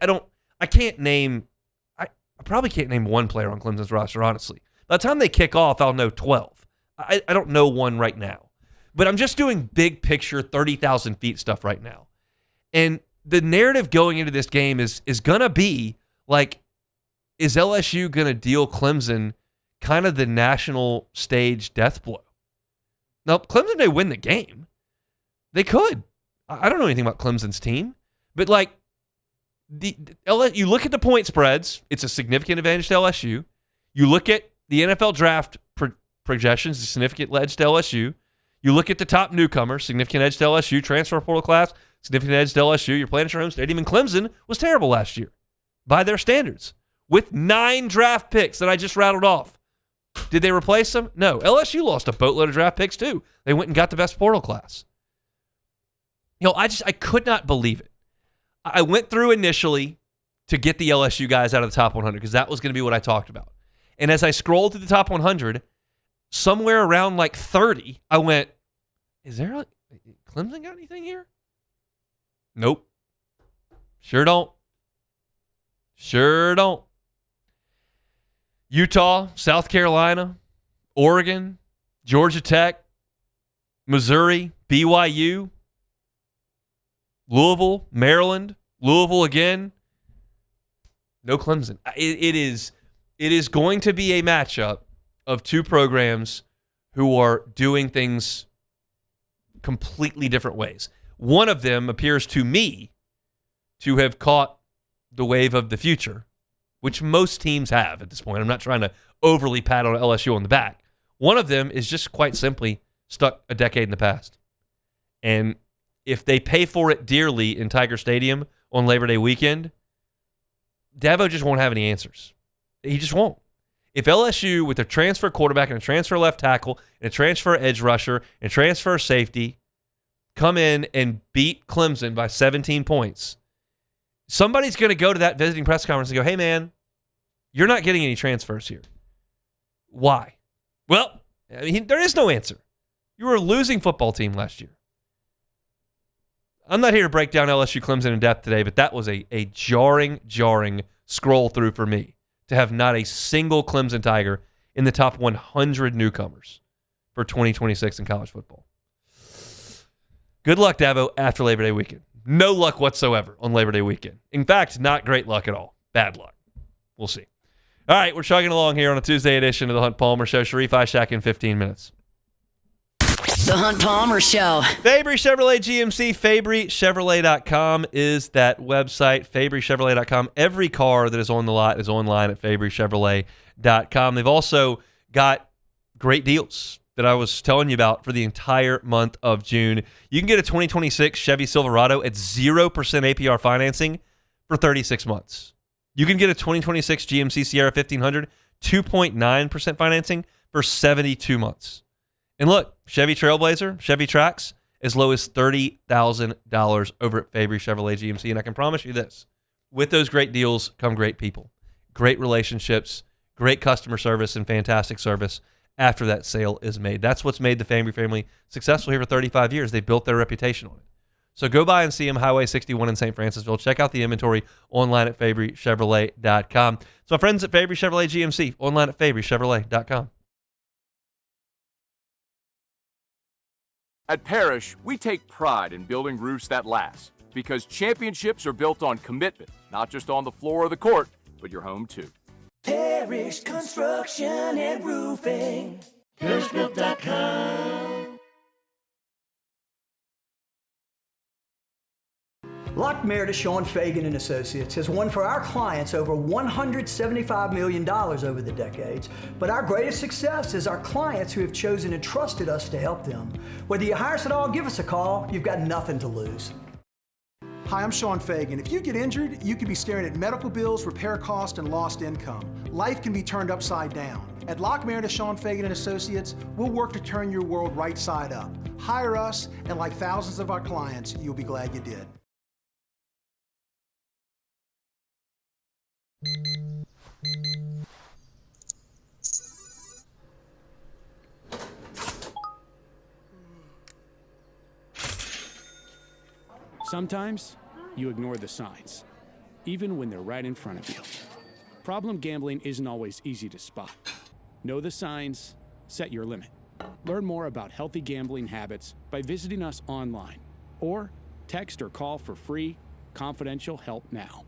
probably can't name one player on Clemson's roster, honestly. By the time they kick off, I'll know 12. I don't know one right now. But I'm just doing big picture, 30,000 feet stuff right now. And the narrative going into this game is going to be like, is LSU going to deal Clemson kind of the national stage death blow? Now, Clemson may win the game. They could. I don't know anything about Clemson's team. But, like, you look at the point spreads, it's a significant advantage to LSU. You look at the NFL draft projections, a significant edge to LSU. You look at the top newcomer, significant edge to LSU. Transfer portal class, significant edge to LSU. You're playing at your home stadium, and Clemson was terrible last year by their standards with 9 draft picks that I just rattled off. Did they replace them? No. LSU lost a boatload of draft picks too. They went and got the best portal class. You know, I could not believe it. I went through initially to get the LSU guys out of the top 100 because that was going to be what I talked about. And as I scrolled through the top 100, somewhere around like 30, I went, is there Clemson got anything here? Nope. Sure don't. Sure don't. Utah, South Carolina, Oregon, Georgia Tech, Missouri, BYU, Louisville, Maryland, Louisville again. No Clemson. It is going to be a matchup of two programs who are doing things completely different ways. One of them appears to me to have caught the wave of the future, which most teams have at this point. I'm not trying to overly pat on LSU on the back. One of them is just quite simply stuck a decade in the past. And if they pay for it dearly in Tiger Stadium on Labor Day weekend, Dabo just won't have any answers. He just won't. If LSU, with a transfer quarterback and a transfer left tackle and a transfer edge rusher and a transfer safety, come in and beat Clemson by 17 points, somebody's going to go to that visiting press conference and go, hey, man, you're not getting any transfers here. Why? Well, I mean, there is no answer. You were a losing football team last year. I'm not here to break down LSU Clemson in depth today, but that was a jarring scroll through for me to have not a single Clemson Tiger in the top 100 newcomers for 2026 in college football. Good luck, Dabo, after Labor Day weekend. No luck whatsoever on Labor Day weekend. In fact, not great luck at all. Bad luck. We'll see. All right, we're chugging along here on a Tuesday edition of the Hunt Palmer Show. Sharif Ishak in 15 minutes. The Hunt Palmer Show. Fabry Chevrolet GMC. FabryChevrolet.com is that website. FabryChevrolet.com. Every car that is on the lot is online at FabryChevrolet.com. They've also got great deals that I was telling you about for the entire month of June. You can get a 2026 Chevy Silverado at 0% APR financing for 36 months. You can get a 2026 GMC Sierra 1500 2.9% financing for 72 months. And look, Chevy Trailblazer, Chevy Trax, as low as $30,000 over at Fabry Chevrolet GMC. And I can promise you this, with those great deals come great people, great relationships, great customer service, and fantastic service after that sale is made. That's what's made the Fabry family successful here for 35 years. They built their reputation on it. So go by and see them, Highway 61 in St. Francisville. Check out the inventory online at FabryChevrolet.com. So my friends at Fabry Chevrolet GMC, online at FabryChevrolet.com. At Parrish, we take pride in building roofs that last because championships are built on commitment, not just on the floor or the court, but your home too. Parrish Construction and Roofing. ParrishBuilt.com. Lockmere to Sean Fagan and Associates has won for our clients over $175 million over the decades, but our greatest success is our clients who have chosen and trusted us to help them. Whether you hire us at all, give us a call. You've got nothing to lose. Hi, I'm Sean Fagan. If you get injured, you could be staring at medical bills, repair costs, and lost income. Life can be turned upside down. At Lockmere to Sean Fagan and Associates, we'll work to turn your world right side up. Hire us, and like thousands of our clients, you'll be glad you did. Sometimes you ignore the signs, even when they're right in front of you. Problem gambling isn't always easy to spot. Know the signs, set your limit. Learn more about healthy gambling habits by visiting us online or text or call for free, confidential help now.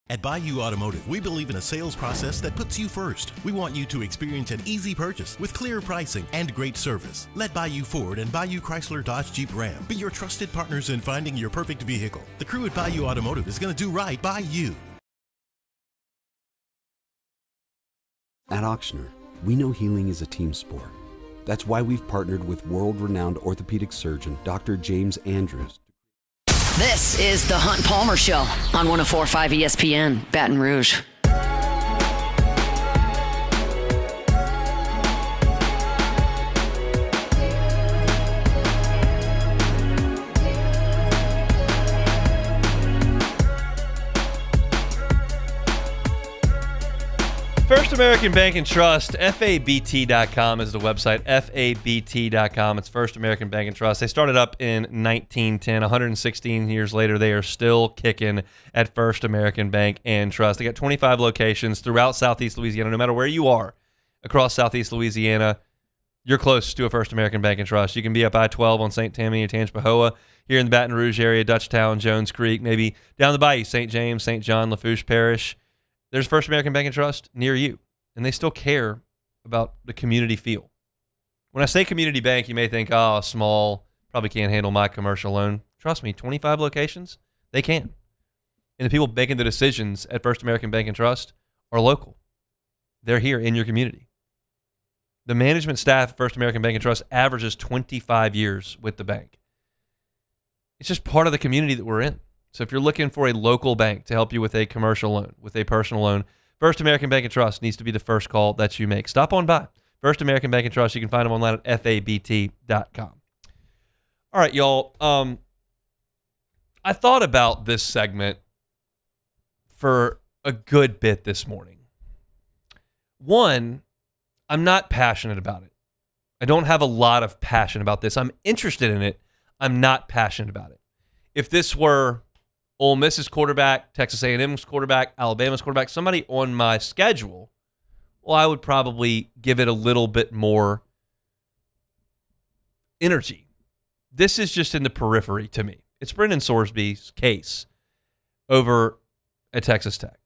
At Bayou Automotive, we believe in a sales process that puts you first. We want you to experience an easy purchase with clear pricing and great service. Let Bayou Ford and Bayou Chrysler Dodge Jeep Ram be your trusted partners in finding your perfect vehicle. The crew at Bayou Automotive is going to do right by you. At Auctioner, we know healing is a team sport. That's why we've partnered with world-renowned orthopedic surgeon Dr. James Andrews. This is the Hunt Palmer Show on 104.5 ESPN, Baton Rouge. First American Bank and Trust, FABT.com is the website, FABT.com. It's First American Bank and Trust. They started up in 1910. 116 years later, they are still kicking at First American Bank and Trust. They got 25 locations throughout Southeast Louisiana. No matter where you are across Southeast Louisiana, you're close to a First American Bank and Trust. You can be up I-12 on St. Tammany or Tangipahoa, here in the Baton Rouge area, Dutchtown, Jones Creek, maybe down the bayou, St. James, St. John, Lafourche Parish. There's First American Bank and Trust near you, and they still care about the community feel. When I say community bank, you may think, oh, small, probably can't handle my commercial loan. Trust me, 25 locations, they can. And the people making the decisions at First American Bank and Trust are local. They're here in your community. The management staff at First American Bank and Trust averages 25 years with the bank. It's just part of the community that we're in. So if you're looking for a local bank to help you with a commercial loan, with a personal loan, First American Bank and Trust needs to be the first call that you make. Stop on by. First American Bank and Trust. You can find them online at fabt.com. All right, y'all. I thought about this segment for a good bit this morning. One, I'm not passionate about it. I don't have a lot of passion about this. I'm interested in it. I'm not passionate about it. If this were Ole Miss's quarterback, Texas A&M's quarterback, Alabama's quarterback, somebody on my schedule, well, I would probably give it a little bit more energy. This is just in the periphery to me. It's Brendan Sorsby's case over at Texas Tech.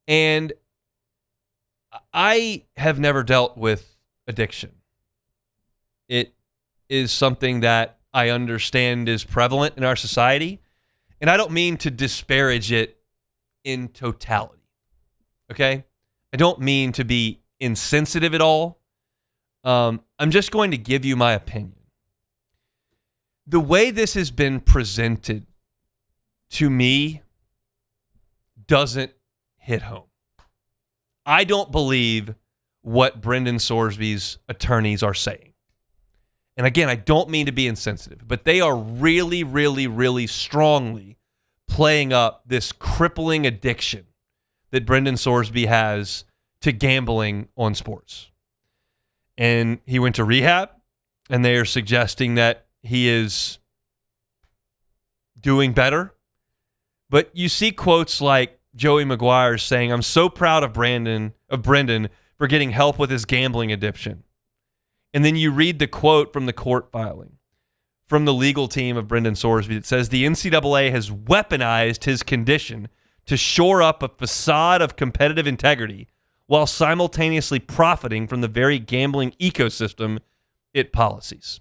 And I have never dealt with addiction. It is something that I understand is prevalent in our society, and I don't mean to disparage it in totality, okay? I don't mean to be insensitive at all. I'm just going to give you my opinion. The way this has been presented to me doesn't hit home. I don't believe what Brendan Sorsby's attorneys are saying. And again, I don't mean to be insensitive, but they are really, really, really strongly playing up this crippling addiction that Brendan Sorsby has to gambling on sports. And he went to rehab, and they are suggesting that he is doing better. But you see quotes like Joey McGuire saying, "I'm so proud of Brendan for getting help with his gambling addiction." And then you read the quote from the court filing from the legal team of Brendan Sorsby that says the NCAA has weaponized his condition to shore up a facade of competitive integrity while simultaneously profiting from the very gambling ecosystem it policies.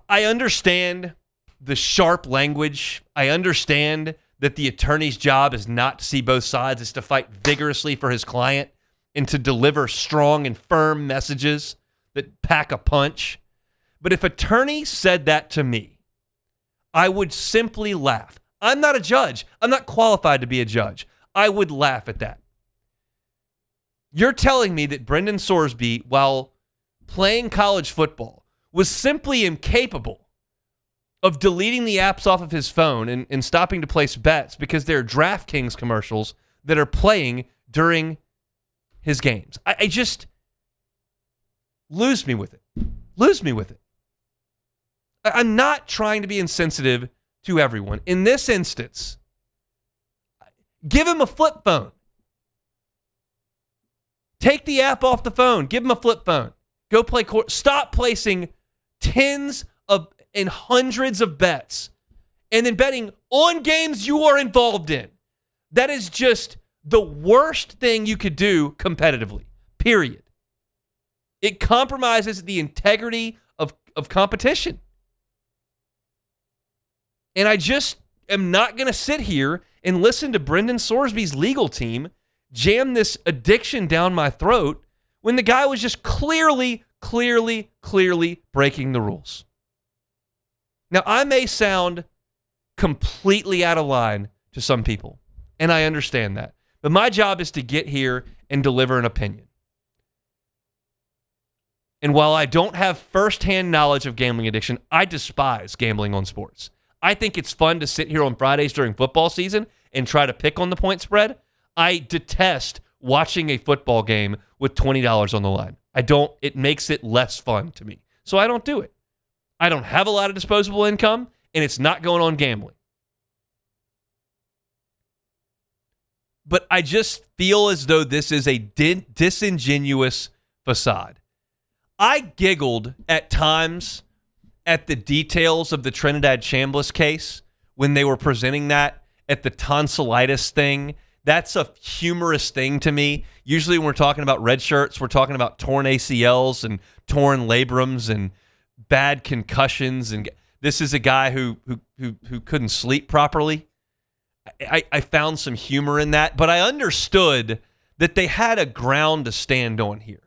I understand the sharp language. I understand that the attorney's job is not to see both sides. It's to fight vigorously for his client and to deliver strong and firm messages that pack a punch. But if attorney said that to me, I would simply laugh. I'm not a judge. I'm not qualified to be a judge. I would laugh at that. You're telling me that Brendan Sorsby, while playing college football, was simply incapable of deleting the apps off of his phone and stopping to place bets because there are DraftKings commercials that are playing during his games. I just lose me with it. Lose me with it. I'm not trying to be insensitive to everyone. In this instance, give him a flip phone. Take the app off the phone. Give him a flip phone. Go play court. Stop placing tens of and hundreds of bets and then betting on games you are involved in. That is just the worst thing you could do competitively, period. It compromises the integrity of competition. And I just am not going to sit here and listen to Brendan Sorsby's legal team jam this addiction down my throat when the guy was just clearly breaking the rules. Now, I may sound completely out of line to some people, and I understand that. But my job is to get here and deliver an opinion. And while I don't have firsthand knowledge of gambling addiction, I despise gambling on sports. I think it's fun to sit here on Fridays during football season and try to pick on the point spread. I detest watching a football game with $20 on the line. It makes it less fun to me. So I don't do it. I don't have a lot of disposable income, and it's not going on gambling. But I just feel as though this is a disingenuous facade. I giggled at times at the details of the Trinidad Chambliss case when they were presenting that at the tonsillitis thing. That's a humorous thing to me. Usually when we're talking about red shirts, we're talking about torn ACLs and torn labrums and bad concussions. And this is a guy who couldn't sleep properly. I found some humor in that, but I understood that they had a ground to stand on here.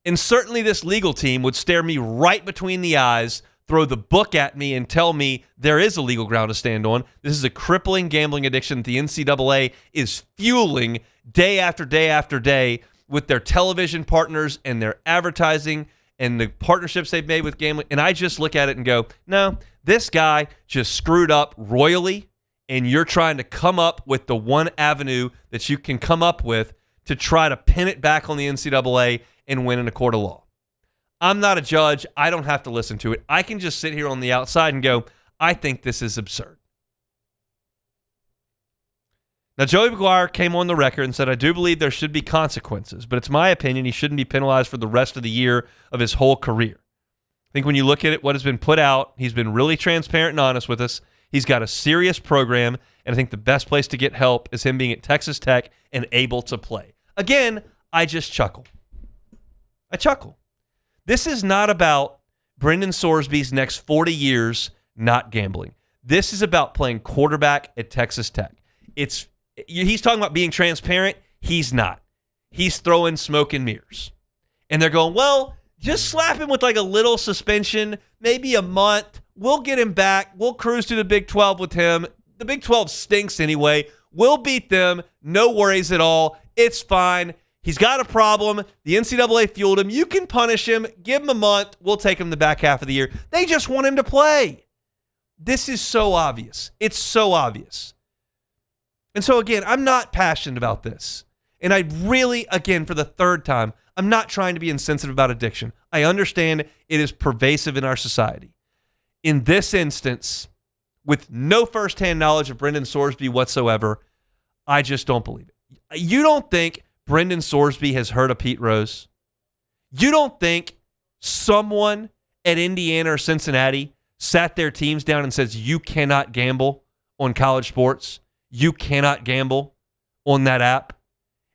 And certainly this legal team would stare me right between the eyes, throw the book at me, and tell me there is a legal ground to stand on. This is a crippling gambling addiction that the NCAA is fueling day after day after day with their television partners and their advertising and the partnerships they've made with gambling. And I just look at it and go, no, this guy just screwed up royally, and you're trying to come up with the one avenue that you can come up with to try to pin it back on the NCAA and win in a court of law. I'm not a judge. I don't have to listen to it. I can just sit here on the outside and go, I think this is absurd. Now, Joey McGuire came on the record and said, I do believe there should be consequences, but it's my opinion he shouldn't be penalized for the rest of the year of his whole career. I think when you look at it, what has been put out, he's been really transparent and honest with us. He's got a serious program, and I think the best place to get help is him being at Texas Tech and able to play. Again, I just chuckle. I chuckle. This is not about Brendan Sorsby's next 40 years not gambling. This is about playing quarterback at Texas Tech. He's talking about being transparent. He's not. He's throwing smoke and mirrors. And they're going, well, just slap him with like a little suspension, maybe a month. We'll get him back. We'll cruise to the Big 12 with him. The Big 12 stinks anyway. We'll beat them. No worries at all. It's fine. He's got a problem. The NCAA fueled him. You can punish him. Give him a month. We'll take him the back half of the year. They just want him to play. This is so obvious. It's so obvious. And so, again, I'm not passionate about this. And I really, again, for the third time, I'm not trying to be insensitive about addiction. I understand it is pervasive in our society. In this instance, with no firsthand knowledge of Brendan Sorsby whatsoever, I just don't believe it. You don't think Brendan Sorsby has heard of Pete Rose? You don't think someone at Indiana or Cincinnati sat their teams down and says, you cannot gamble on college sports? You cannot gamble on that app?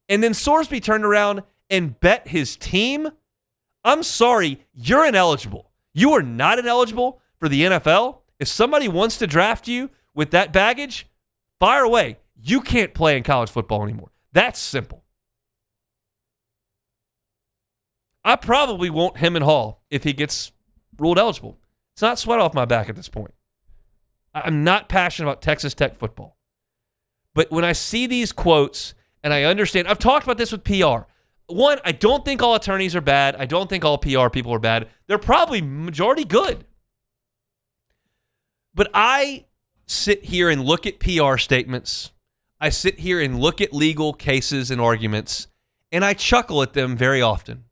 And then Sorsby turned around and bet his team? I'm sorry, you're ineligible. You are not ineligible for the NFL. If somebody wants to draft you with that baggage, fire away. You can't play in college football anymore. That's simple. I probably won't him and Hall if he gets ruled eligible. It's not sweat off my back at this point. I'm not passionate about Texas Tech football. But when I see these quotes, and I understand, I've talked about this with PR. One, I don't think all attorneys are bad. I don't think all PR people are bad. They're probably majority good. But I sit here and look at PR statements. I sit here and look at legal cases and arguments, and I chuckle at them very often.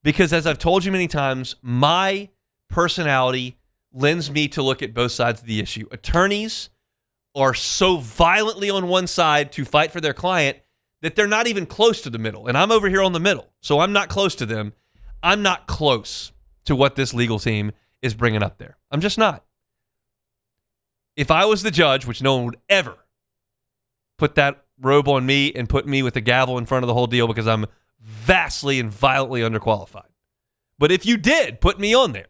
Because as I've told you many times, my personality lends me to look at both sides of the issue. Attorneys are so violently on one side to fight for their client that they're not even close to the middle. And I'm over here on the middle, so I'm not close to them. I'm not close to what this legal team is bringing up there. I'm just not. If I was the judge, which no one would ever put that robe on me and put me with a gavel in front of the whole deal because I'm vastly and violently underqualified. But if you did put me on there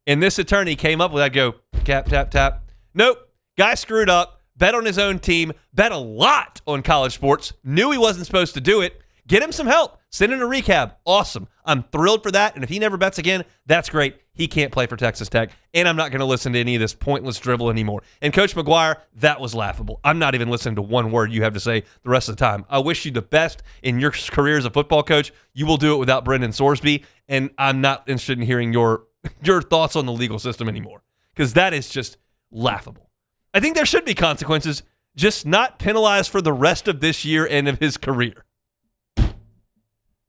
and this attorney came up with, I'd go, tap, tap, tap. Nope. Guy screwed up, bet on his own team, bet a lot on college sports, knew he wasn't supposed to do it. Get him some help. Send him a recap. Awesome. I'm thrilled for that. And if he never bets again, that's great. He can't play for Texas Tech. And I'm not going to listen to any of this pointless drivel anymore. And Coach McGuire, that was laughable. I'm not even listening to one word you have to say the rest of the time. I wish you the best in your career as a football coach. You will do it without Brendan Sorsby. And I'm not interested in hearing your thoughts on the legal system anymore. Because that is just laughable. I think there should be consequences, just not penalized for the rest of this year and of his career.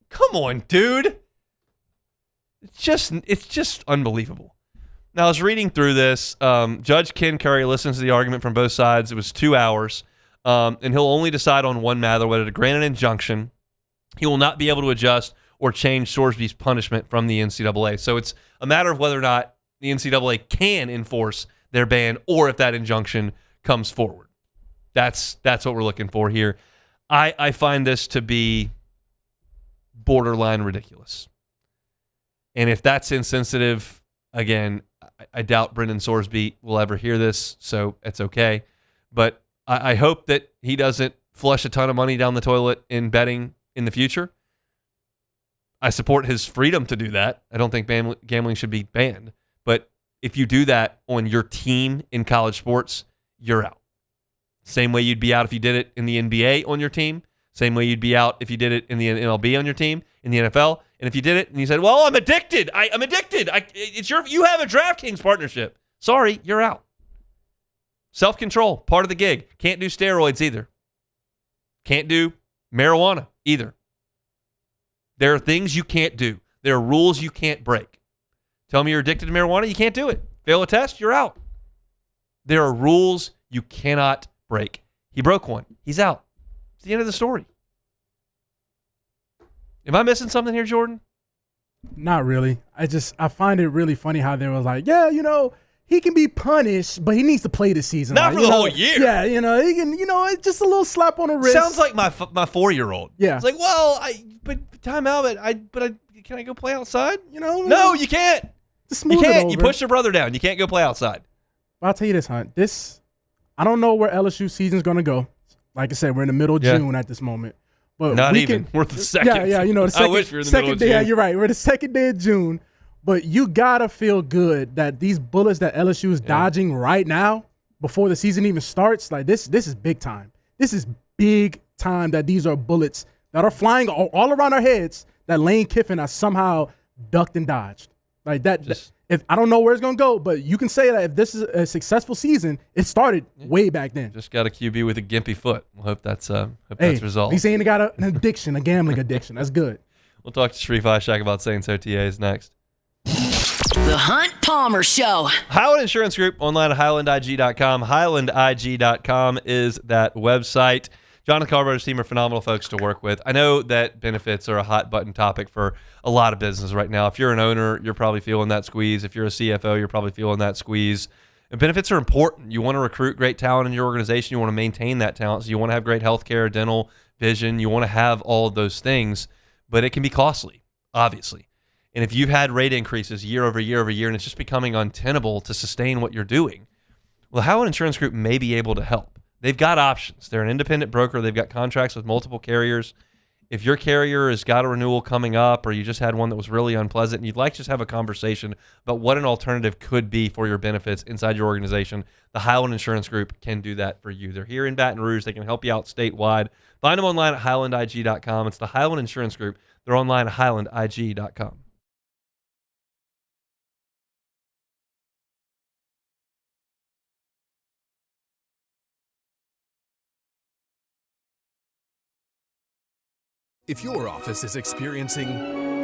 Come on, dude. It's just unbelievable. Now, I was reading through this. Judge Ken Curry listens to the argument from both sides. It was 2 hours, and he'll only decide on one matter, whether to grant an injunction. He will not be able to adjust or change Sorsby's punishment from the NCAA. So it's a matter of whether or not the NCAA can enforce their ban or if that injunction comes forward. That's what we're looking for here. I find this to be borderline ridiculous. And if that's insensitive, again, I doubt Brendan Sorsby will ever hear this, so it's okay. But I hope that he doesn't flush a ton of money down the toilet in betting in the future. I support his freedom to do that. I don't think gambling should be banned. But if you do that on your team in college sports, you're out. Same way you'd be out if you did it in the NBA on your team. Same way you'd be out if you did it in the MLB on your team, in the NFL. And if you did it and you said, well, I'm addicted. I'm addicted. You have a DraftKings partnership. Sorry, you're out. Self-control, part of the gig. Can't do steroids either. Can't do marijuana either. There are things you can't do. There are rules you can't break. Tell me you're addicted to marijuana, you can't do it. Fail a test, you're out. There are rules you cannot break. He broke one. He's out. It's the end of the story. Am I missing something here, Jordan? Not really. I find it really funny how they was like, yeah, he can be punished, but he needs to play this season. Not for the whole year. Yeah, he can, it's just a little slap on the wrist. Sounds like my 4-year-old. Yeah. It's like, well, but time out, can I go play outside? No, you can't. Just smooth you can't. it over. You push your brother down. You can't go play outside. But I'll tell you this, Hunt. I don't know where LSU season's going to go. Like I said, we're in the middle of June at this moment. But Not even. We're the second. Yeah, the second, I wish we were in the second middle of day. June. Yeah, you're right. We're the second day of June. But you got to feel good that these bullets that LSU is dodging right now, before the season even starts, like this is big time. This is big time that these are bullets that are flying all around our heads that Lane Kiffin has somehow ducked and dodged. Like that. If I don't know where it's going to go, but you can say that if this is a successful season, it started way back then. Just got a QB with a gimpy foot. We'll hope that's resolved. He's saying he got an addiction, a gambling addiction. That's good. We'll talk to Sharif Ishak about Saints OTAs next. The Hunt Palmer Show. Highland Insurance Group, online at highlandig.com. Highlandig.com is that website. Jonathan Carver's team are phenomenal folks to work with. I know that benefits are a hot button topic for a lot of businesses right now. If you're an owner, you're probably feeling that squeeze. If you're a CFO, you're probably feeling that squeeze. And benefits are important. You want to recruit great talent in your organization. You want to maintain that talent. So you want to have great healthcare, dental, vision. You want to have all of those things, but it can be costly, obviously. And if you've had rate increases year over year over year and it's just becoming untenable to sustain what you're doing, well, Highland Insurance Group may be able to help. They've got options. They're an independent broker. They've got contracts with multiple carriers. If your carrier has got a renewal coming up or you just had one that was really unpleasant and you'd like to just have a conversation about what an alternative could be for your benefits inside your organization, the Highland Insurance Group can do that for you. They're here in Baton Rouge. They can help you out statewide. Find them online at highlandig.com. It's the Highland Insurance Group. They're online at highlandig.com. If your office is experiencing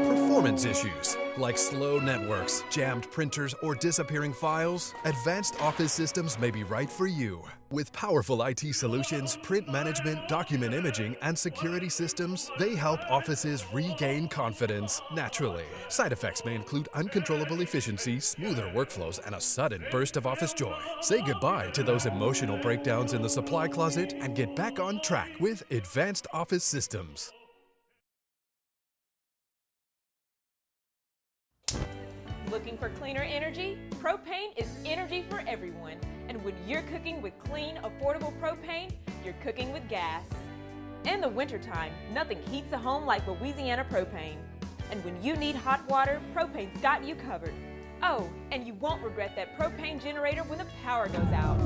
performance issues like slow networks, jammed printers, or disappearing files, Advanced Office Systems may be right for you. With powerful IT solutions, print management, document imaging, and security systems, they help offices regain confidence naturally. Side effects may include uncontrollable efficiency, smoother workflows, and a sudden burst of office joy. Say goodbye to those emotional breakdowns in the supply closet and get back on track with Advanced Office Systems. Looking for cleaner energy? Propane is energy for everyone. And when you're cooking with clean, affordable propane, you're cooking with gas. In the wintertime, nothing heats a home like Louisiana propane. And when you need hot water, propane's got you covered. Oh, and you won't regret that propane generator when the power goes out.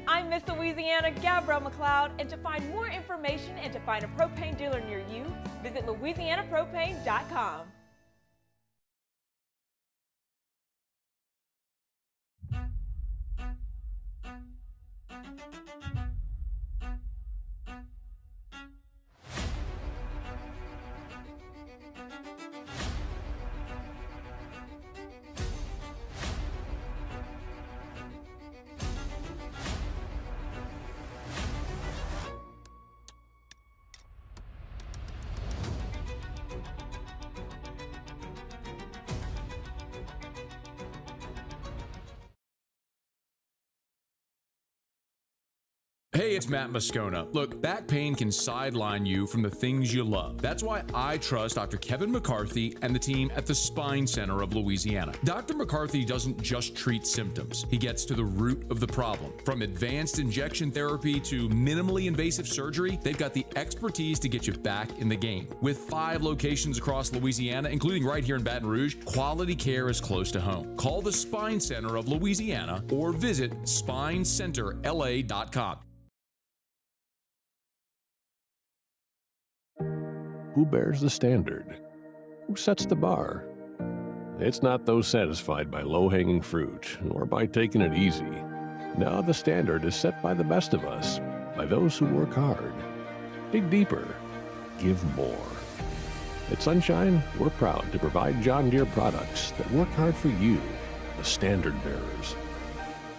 I'm Miss Louisiana, Gabrielle McLeod, and to find more information and to find a propane dealer near you, visit louisianapropane.com. Hey, it's Matt Moscona. Look, back pain can sideline you from the things you love. That's why I trust Dr. Kevin McCarthy and the team at the Spine Center of Louisiana. Dr. McCarthy doesn't just treat symptoms. He gets to the root of the problem. From advanced injection therapy to minimally invasive surgery, they've got the expertise to get you back in the game. With 5 locations across Louisiana, including right here in Baton Rouge, quality care is close to home. Call the Spine Center of Louisiana or visit spinecenterla.com. Who bears the standard? Who sets the bar? It's not those satisfied by low-hanging fruit or by taking it easy. Now the standard is set by the best of us, by those who work hard. Dig deeper. Give more. At Sunshine, we're proud to provide John Deere products that work hard for you, the standard bearers.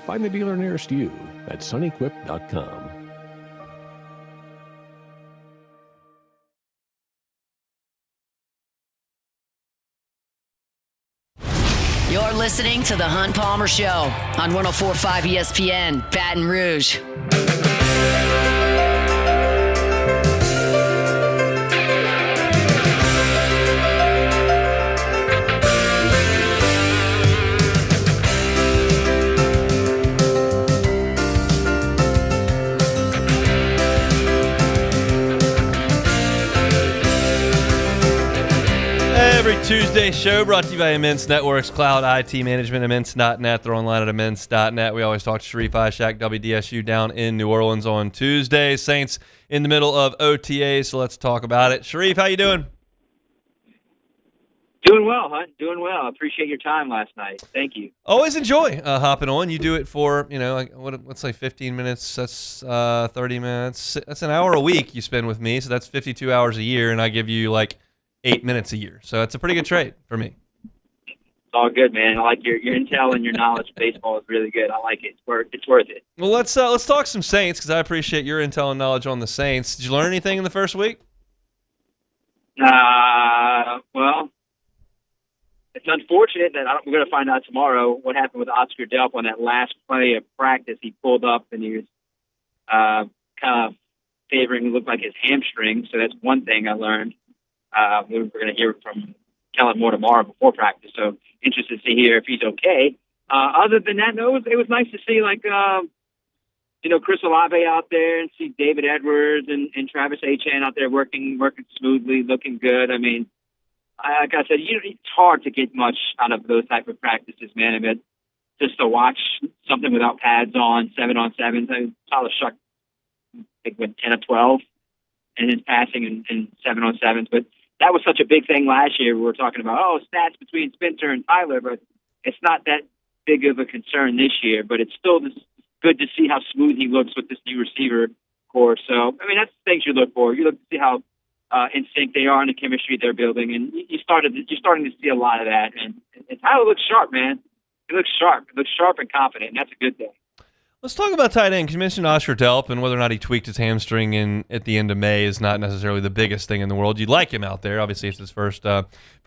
Find the dealer nearest you at sunequip.com. You're listening to The Hunt Palmer Show on 104.5 ESPN, Baton Rouge. Every Tuesday show brought to you by Immense Networks, Cloud IT Management, immense.net. They're online at immense.net. We always talk to Sharif Ishak, WDSU, down in New Orleans on Tuesday. Saints in the middle of OTAs, so let's talk about it. Sharif, how you doing? Doing well, Hunt. Doing well. Appreciate your time last night. Thank you. Always enjoy hopping on. You do it for, let's say 15 minutes. That's 30 minutes. That's an hour a week you spend with me, so that's 52 hours a year, and I give you 8 minutes a year. So it's a pretty good trade for me. It's all good, man. I like your intel and your knowledge of baseball is really good. I like it. It's worth it. Well, let's talk some Saints because I appreciate your intel and knowledge on the Saints. Did you learn anything in the first week? Well, it's unfortunate that we're going to find out tomorrow what happened with Oscar Delp on that last play of practice. He pulled up and he was kind of favoring what looked like his hamstring. So that's one thing I learned. We're going to hear from Kellen Moore tomorrow before practice, so interested to hear if he's okay. Other than that, no, it was nice to see Chris Olave out there and see David Edwards and Travis Etienne out there working smoothly, looking good. I mean, like I said, it's hard to get much out of those type of practices, man. I mean, just to watch something without pads on, 7-on-7s. I mean, Tyler Shuck, I think, went 10 of 12 in his passing and 7-on-7s, but that was such a big thing last year. We were talking about, stats between Spencer and Tyler, but it's not that big of a concern this year. But it's still good to see how smooth he looks with this new receiver core. So, I mean, that's the things you look for. You look to see how in sync they are in the chemistry they're building, and you're starting to see a lot of that. And Tyler looks sharp, man. He looks sharp. He looks sharp and confident, and that's a good thing. Let's talk about tight end, because you mentioned Oscar Delp, and whether or not he tweaked his hamstring at the end of May is not necessarily the biggest thing in the world. You'd like him out there. Obviously, it's his first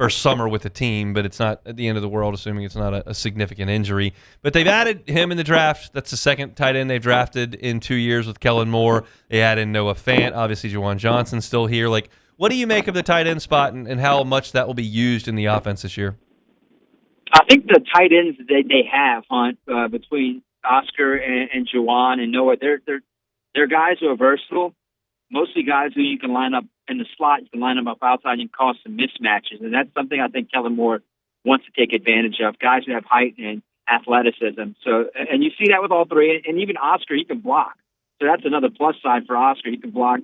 summer with the team, but it's not at the end of the world, assuming it's not a significant injury. But they've added him in the draft. That's the second tight end they've drafted in 2 years with Kellen Moore. They add in Noah Fant. Obviously, Juwan Johnson's still here. What do you make of the tight end spot and how much that will be used in the offense this year? I think the tight ends that they have, Hunt, between Oscar and Juwan and Noah, they're guys who are versatile, mostly guys who you can line up in the slot, you can line them up outside, and cause some mismatches, and that's something I think Kellen Moore wants to take advantage of, guys who have height and athleticism. So, and you see that with all three, and even Oscar, he can block. So that's another plus side for Oscar, he can block.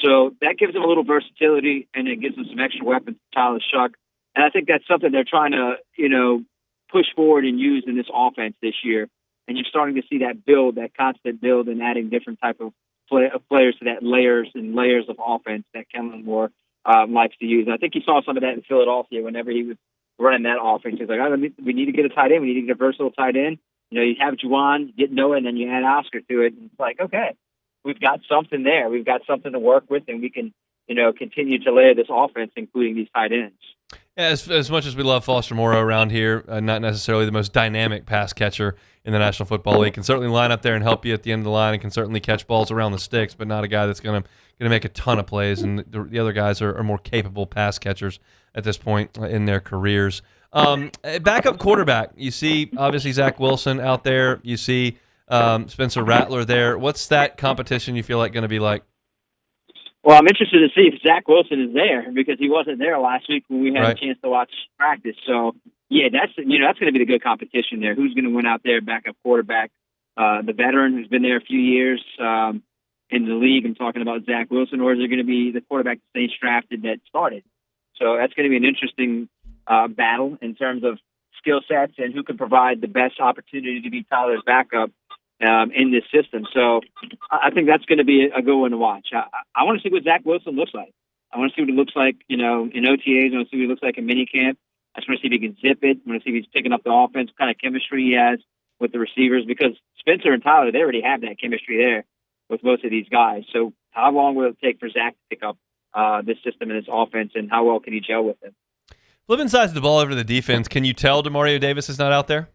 So that gives him a little versatility, and it gives him some extra weapons to Tyler Shuck, and I think that's something they're trying to, push forward and use in this offense this year. And you're starting to see that build, that constant build, and adding different type of players to that layers and layers of offense that Kellen Moore likes to use. And I think you saw some of that in Philadelphia whenever he was running that offense. He's like, we need to get a tight end. We need to get a versatile tight end. You have Juwan, get Noah, and then you add Oscar to it. And it's like, okay, we've got something there. We've got something to work with, and we can, continue to layer this offense, including these tight ends. Yeah, as much as we love Foster Moreau around here, not necessarily the most dynamic pass catcher in the National Football League. Can certainly line up there and help you at the end of the line, and can certainly catch balls around the sticks, but not a guy that's going to make a ton of plays. And the other guys are more capable pass catchers at this point in their careers. Backup quarterback, you see obviously Zach Wilson out there. You see Spencer Rattler there. What's that competition you feel like going to be like? Well, I'm interested to see if Zach Wilson is there, because he wasn't there last week when we had a chance to watch practice. So, yeah, that's going to be the good competition there. Who's going to win out there, backup quarterback? The veteran who's been there a few years, in the league. I'm talking about Zach Wilson, or is it going to be the quarterback the Saints drafted that started? So that's going to be an interesting battle in terms of skill sets and who can provide the best opportunity to be Tyler's backup in this system. So I think that's going to be a good one to watch. I want to see what Zach Wilson looks like. I want to see what he looks like, in OTAs. I want to see what he looks like in minicamp. I just want to see if he can zip it. I want to see if he's picking up the offense, what kind of chemistry he has with the receivers, because Spencer and Tyler, they already have that chemistry there with most of these guys. So how long will it take for Zach to pick up this system and this offense, and how well can he gel with it? Flipping sides of the ball over to the defense, can you tell DeMario Davis is not out there?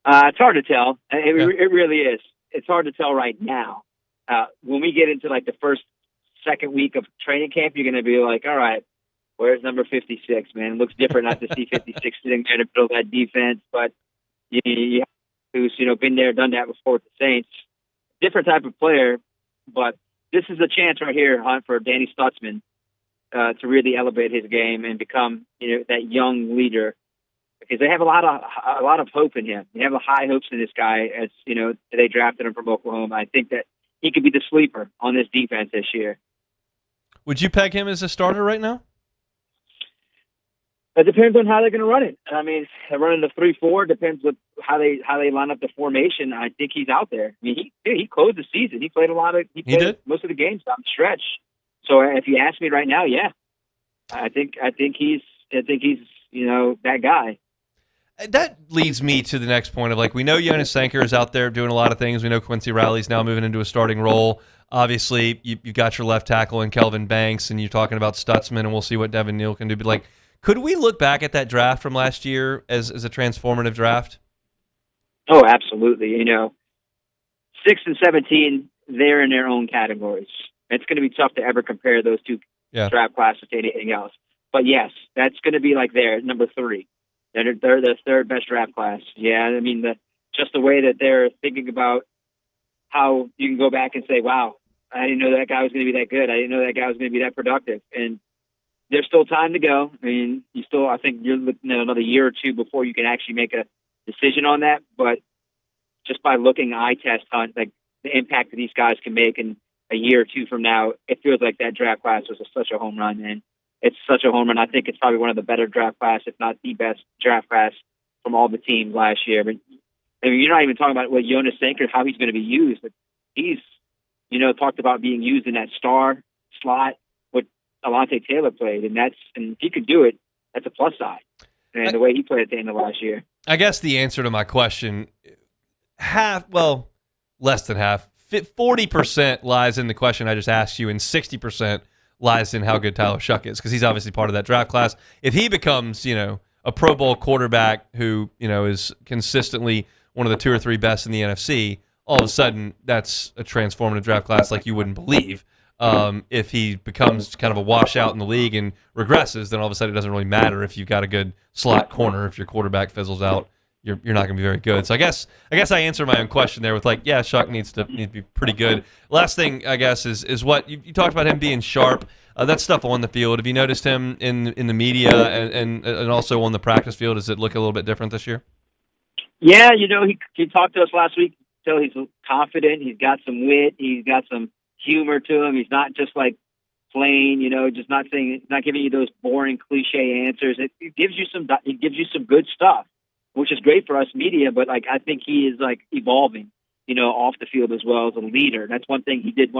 It's hard to tell. It really is. It's hard to tell right now. When we get into like the second week of training camp, you're going to be like, all right, where's number 56, man? It looks different not to see 56 sitting there to build that defense, but who's been there, done that before with the Saints. Different type of player, but this is a chance right here, Hunt, for Danny Stutzman to really elevate his game and become that young leader, because they have a lot of hope in him. They have high hopes in this guy, as they drafted him from Oklahoma. I think that he could be the sleeper on this defense this year. Would you peg him as a starter right now? It depends on how they're going to run it. I mean, they're running the 3-4. Depends with how they line up the formation. I think he's out there. I mean, he closed the season. He played he played most of the games down the stretch. So if you ask me right now, yeah, I think he's that guy. That leads me to the next point of, like, we know Jonas Sanker is out there doing a lot of things. We know Quincy Riley's now moving into a starting role. Obviously, you've got your left tackle in Kelvin Banks, and you're talking about Stutzman, and we'll see what Devin Neal can do. But, like, could we look back at that draft from last year as a transformative draft? Oh, absolutely. 6 and 17, they're in their own categories. It's going to be tough to ever compare those two draft classes to anything else. But, yes, that's going to be like their number 3. They're the third best draft class. Yeah, I mean, just the way that they're thinking about how you can go back and say, wow, I didn't know that guy was going to be that good. I didn't know that guy was going to be that productive. And there's still time to go. I mean, I think you're looking at another year or two before you can actually make a decision on that. But just by looking eye test on like the impact that these guys can make in a year or two from now, it feels like that draft class was such a home run. And it's such a home run. I think it's probably one of the better draft class, if not the best draft class from all the teams last year. But I mean, you're not even talking about what Jonas Sanker, how he's going to be used. But he's, talked about being used in that star slot, what Alontae Taylor played. And if he could do it, that's a plus side. And the way he played at the end of last year. I guess the answer to my question, less than half, 40% lies in the question I just asked you, and 60% lies in how good Tyler Shuck is, because he's obviously part of that draft class. If he becomes, a Pro Bowl quarterback who, is consistently one of the 2 or 3 best in the NFC, all of a sudden that's a transformative draft class like you wouldn't believe. If he becomes kind of a washout in the league and regresses, then all of a sudden it doesn't really matter if you've got a good slot corner. If your quarterback fizzles out, you're not going to be very good. So I guess I answered my own question there with Shuck needs to be pretty good. Last thing I guess is what you talked about, him being sharp. That stuff on the field. Have you noticed him in the media and also on the practice field? Does it look a little bit different this year? Yeah, he talked to us last week. So he's confident. He's got some wit. He's got some humor to him. He's not just like plain, just not giving you those boring cliche answers. It gives you some good stuff, which is great for us media. But I think he is evolving, off the field as well as a leader. That's one thing he did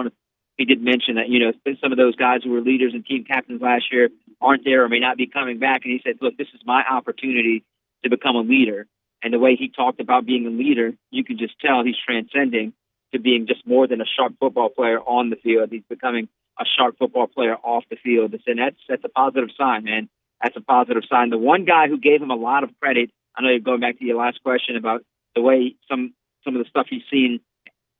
mention that, some of those guys who were leaders and team captains last year aren't there or may not be coming back. And he said, look, this is my opportunity to become a leader. And the way he talked about being a leader, you can just tell he's transcending to being just more than a sharp football player on the field. He's becoming a sharp football player off the field. And that's a positive sign, man. That's a positive sign. The one guy who gave him a lot of credit, I know you're going back to your last question about the way some of the stuff he's seen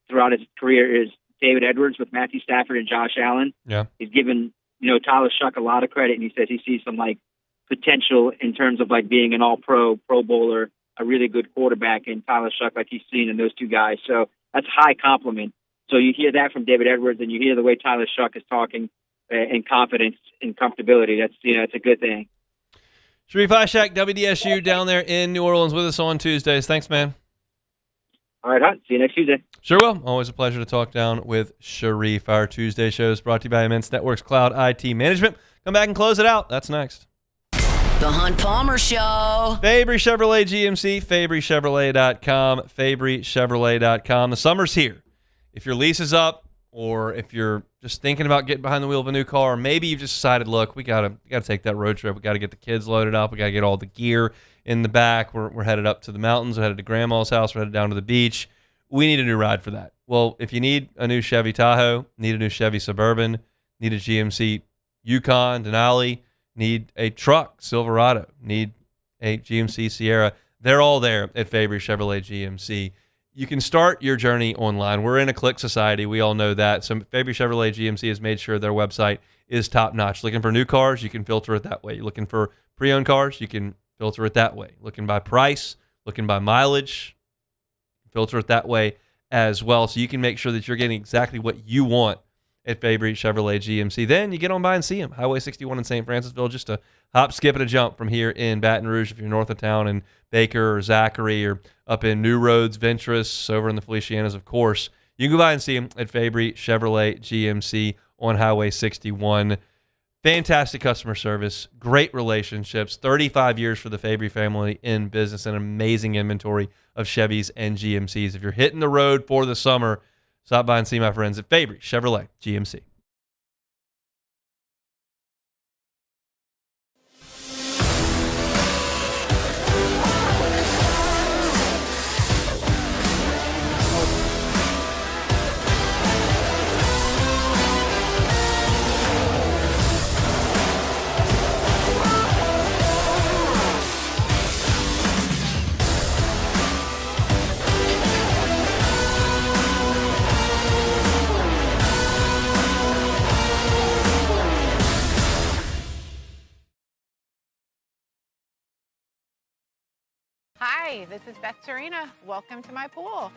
throughout his career, is David Edwards with Matthew Stafford and Josh Allen. Yeah. He's given, Tyler Shuck a lot of credit, and he says he sees some potential in terms of being an all-pro, Pro Bowler, a really good quarterback in Tyler Shuck like he's seen in those two guys. So that's a high compliment. So you hear that from David Edwards, and you hear the way Tyler Shuck is talking in confidence and comfortability. That's it's a good thing. Sharif Ishak, WDSU down there in New Orleans with us on Tuesdays. Thanks, man. All right, Hunt. See you next Tuesday. Sure will. Always a pleasure to talk down with Sharif. Our Tuesday show is brought to you by Immense Networks Cloud IT Management. Come back and close it out. That's next. The Hunt Palmer Show. Fabry Chevrolet GMC, FabryChevrolet.com, FabryChevrolet.com. The summer's here. If your lease is up, or if you're just thinking about getting behind the wheel of a new car, or maybe you've just decided, look, we gotta take that road trip. We got to get the kids loaded up. We got to get all the gear in the back. We're headed up to the mountains. We're headed to Grandma's house. We're headed down to the beach. We need a new ride for that. Well, if you need a new Chevy Tahoe, need a new Chevy Suburban, need a GMC Yukon, Denali, need a truck, Silverado, need a GMC Sierra, they're all there at Fabry Chevrolet GMC. You can start your journey online. We're in a click society. We all know that. So Fabry Chevrolet GMC has made sure their website is top-notch. Looking for new cars, you can filter it that way. You're looking for pre-owned cars, you can filter it that way. Looking by price, looking by mileage, filter it that way as well. So you can make sure that you're getting exactly what you want at Fabry Chevrolet GMC. Then you get on by and see them. Highway 61 in St. Francisville, just a hop, skip, and a jump from here in Baton Rouge if you're north of town, in Baker or Zachary, or up in New Roads, Ventress, over in the Felicianas, of course. You can go by and see them at Fabry Chevrolet GMC on Highway 61. Fantastic customer service, great relationships, 35 years for the Fabry family in business, and amazing inventory of Chevys and GMCs. If you're hitting the road for the summer, stop by and see my friends at Fabry Chevrolet GMC. Hi, this is Beth Serena. Welcome to my pool.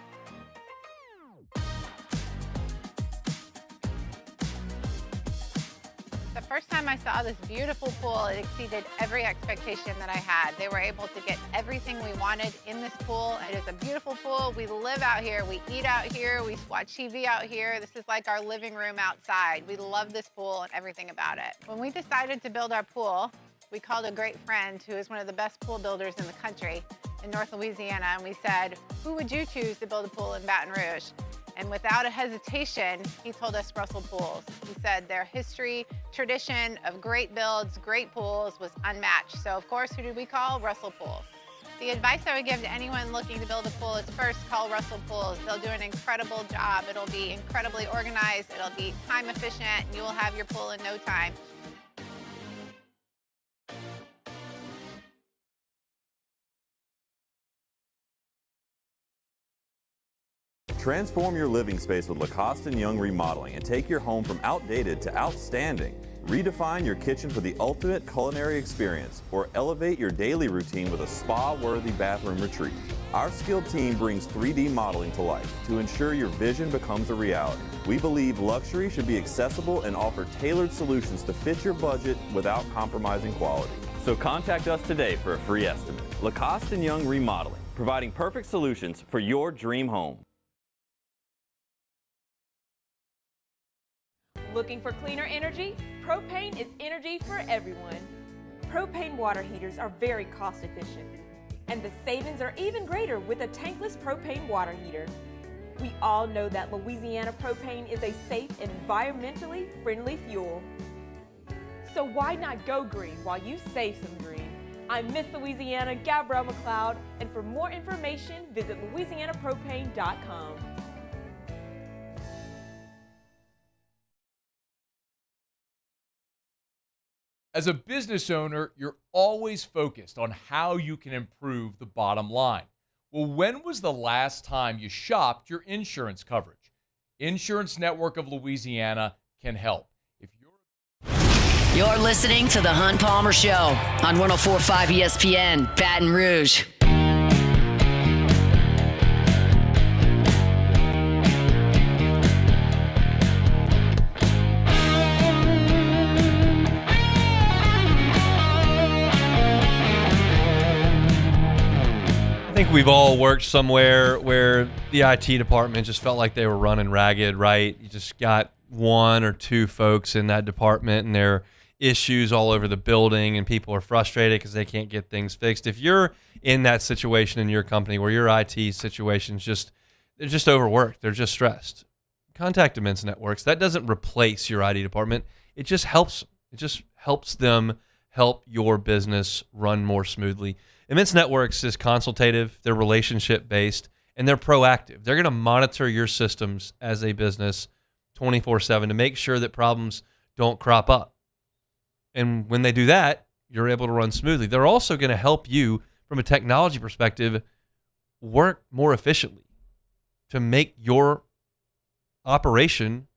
The first time I saw this beautiful pool, it exceeded every expectation that I had. They were able to get everything we wanted in this pool. It is a beautiful pool. We live out here, we eat out here, we watch TV out here. This is like our living room outside. We love this pool and everything about it. When we decided to build our pool, we called a great friend who is one of the best pool builders in the country in North Louisiana, and we said, who would you choose to build a pool in Baton Rouge? And without a hesitation, he told us Russell Pools. He said their history, tradition of great builds, great pools was unmatched. So of course, who did we call? Russell Pools. The advice I would give to anyone looking to build a pool is first call Russell Pools. They'll do an incredible job. It'll be incredibly organized. It'll be time efficient, and you will have your pool in no time. Transform your living space with Lacoste & Young Remodeling and take your home from outdated to outstanding. Redefine your kitchen for the ultimate culinary experience, or elevate your daily routine with a spa-worthy bathroom retreat. Our skilled team brings 3D modeling to life to ensure your vision becomes a reality. We believe luxury should be accessible and offer tailored solutions to fit your budget without compromising quality. So contact us today for a free estimate. Lacoste & Young Remodeling, providing perfect solutions for your dream home. Looking for cleaner energy? Propane is energy for everyone. Propane water heaters are very cost efficient, and the savings are even greater with a tankless propane water heater. We all know that Louisiana propane is a safe and environmentally friendly fuel. So why not go green while you save some green? I'm Miss Louisiana, Gabrielle McLeod, and for more information, visit louisianapropane.com. As a business owner, you're always focused on how you can improve the bottom line. Well, when was the last time you shopped your insurance coverage? Insurance Network of Louisiana can help. You're listening to The Hunt Palmer Show on 104.5 ESPN, Baton Rouge. I think think we've all worked somewhere where the IT department just felt like they were running ragged, right? You just got one or two folks in that department and there are issues all over the building and people are frustrated because they can't get things fixed. If you're in that situation in your company where your IT situation's they're just overworked, they're just stressed, contact Immense Networks. That doesn't replace your IT department. It just helps. It just helps them help your business run more smoothly. Immense Networks is consultative, they're relationship-based, and they're proactive. They're going to monitor your systems as a business 24/7 to make sure that problems don't crop up. And when they do that, you're able to run smoothly. They're also going to help you, from a technology perspective, work more efficiently to make your operation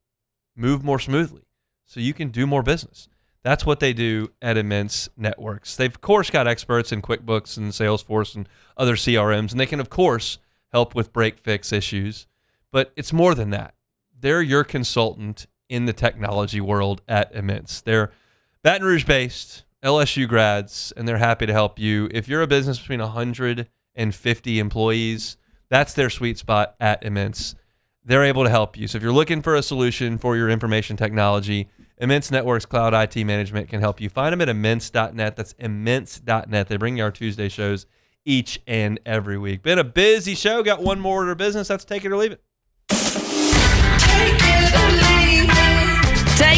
move more smoothly so you can do more business. That's what they do at Immense Networks. They've, of course, got experts in QuickBooks and Salesforce and other CRMs, and they can, of course, help with break-fix issues. But it's more than that. They're your consultant in the technology world at Immense. They're Baton Rouge-based, LSU grads, and they're happy to help you. If you're a business between 150 employees, that's their sweet spot at Immense. They're able to help you. So if you're looking for a solution for your information technology, Immense Networks Cloud IT Management can help you. Find them at immense.net. That's immense.net. They bring you our Tuesday shows each and every week. Been a busy show. Got one more order of business. That's take it or leave it. Take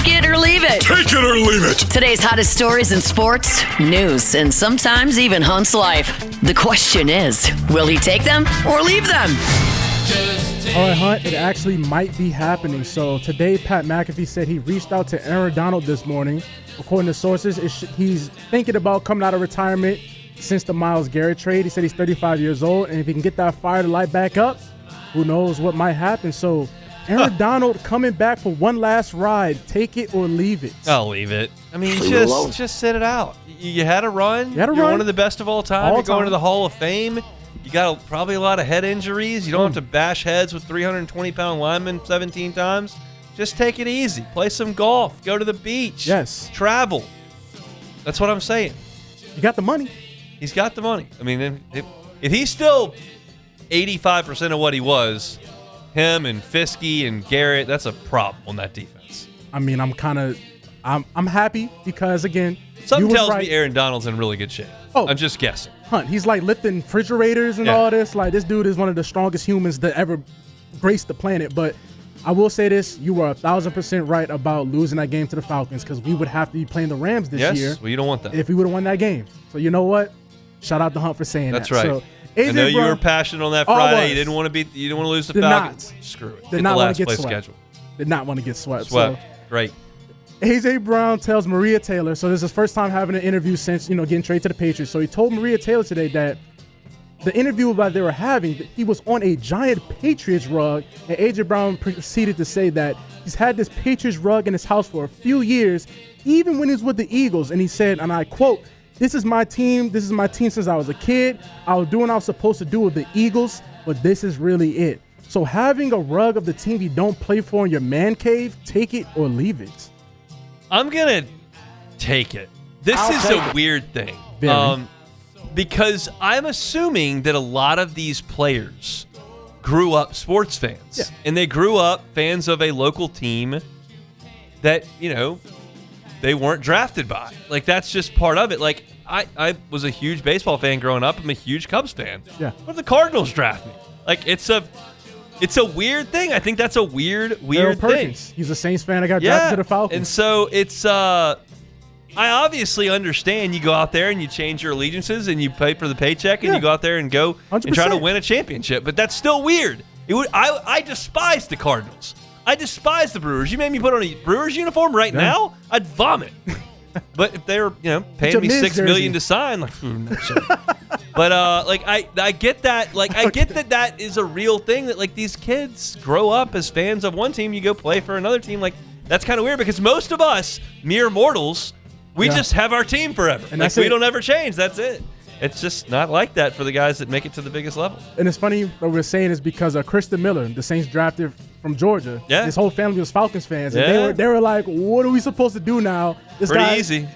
it or leave it. Take it or leave it. Today's hottest stories in sports, news, and sometimes even Hunt's life. The question is, will he take them or leave them? All right, Hunt, it actually might be happening. So today, Pat McAfee said he reached out to Aaron Donald this morning. According to sources, he's thinking about coming out of retirement since the Myles Garrett trade. He said he's 35 years old, and if he can get that fire to light back up, who knows what might happen. So Aaron Donald coming back for one last ride. Take it or leave it. I'll leave it. I mean, just sit it out. You had a run. You're one of the best of all time. You're going to the Hall of Fame. You got probably a lot of head injuries. You don't have to bash heads with 320-pound linemen 17 times. Just take it easy. Play some golf. Go to the beach. Yes. Travel. That's what I'm saying. You got the money. He's got the money. I mean, if he's still 85% of what he was, him and Fiske and Garrett, that's a problem on that defense. I mean, I'm happy because, again, something tells me Aaron Donald's in really good shape. Oh, I'm just guessing. Hunt, he's like lifting refrigerators and all this. Like, this dude is one of the strongest humans that ever graced the planet. But I will say this, you were 1,000% right about losing that game to the Falcons because we would have to be playing the Rams this year. Yes, well, you don't want that. If we would have won that game. So you know what? Shout out to Hunt for saying That's that. Right. So, I know you were passionate on that Friday. You didn't want to lose the Falcons. Screw it. Did not want to get swept. Did not want to get swept. So, great. A.J. Brown tells Maria Taylor, so this is his first time having an interview since, getting traded to the Patriots. So he told Maria Taylor today that the interview that they were having, he was on a giant Patriots rug, and A.J. Brown proceeded to say that he's had this Patriots rug in his house for a few years, even when he was with the Eagles. And he said, and I quote, "This is my team. This is my team since I was a kid. I was doing what I was supposed to do with the Eagles, but this is really it." So having a rug of the team you don't play for in your man cave, take it or leave it. I'm going to take it. This is a weird thing. Because I'm assuming that a lot of these players grew up sports fans. Yeah. And they grew up fans of a local team that, they weren't drafted by. Like, that's just part of it. Like, I was a huge baseball fan growing up. I'm a huge Cubs fan. Yeah. What if the Cardinals draft me? Like, it's a weird thing. I think that's a weird thing. He's a Saints fan. I got drafted to the Falcons. And so it's I obviously understand you go out there and you change your allegiances and you pay for the paycheck and you go out there and go 100%. And try to win a championship. But that's still weird. I despise the Cardinals. I despise the Brewers. You made me put on a Brewers uniform right now, I'd vomit. But if they're paying me $6 million to sign, like, no, sorry. But I get that. Like, I get that is a real thing, that like these kids grow up as fans of one team, you go play for another team. Like, that's kind of weird because most of us mere mortals, we just have our team forever. And like, we don't ever change. That's it. It's just not like that for the guys that make it to the biggest level. And it's funny that we're saying is because Kristen Miller, the Saints drafted from Georgia. Yeah. His whole family was Falcons fans. And they were like, what are we supposed to do now? Pretty easy.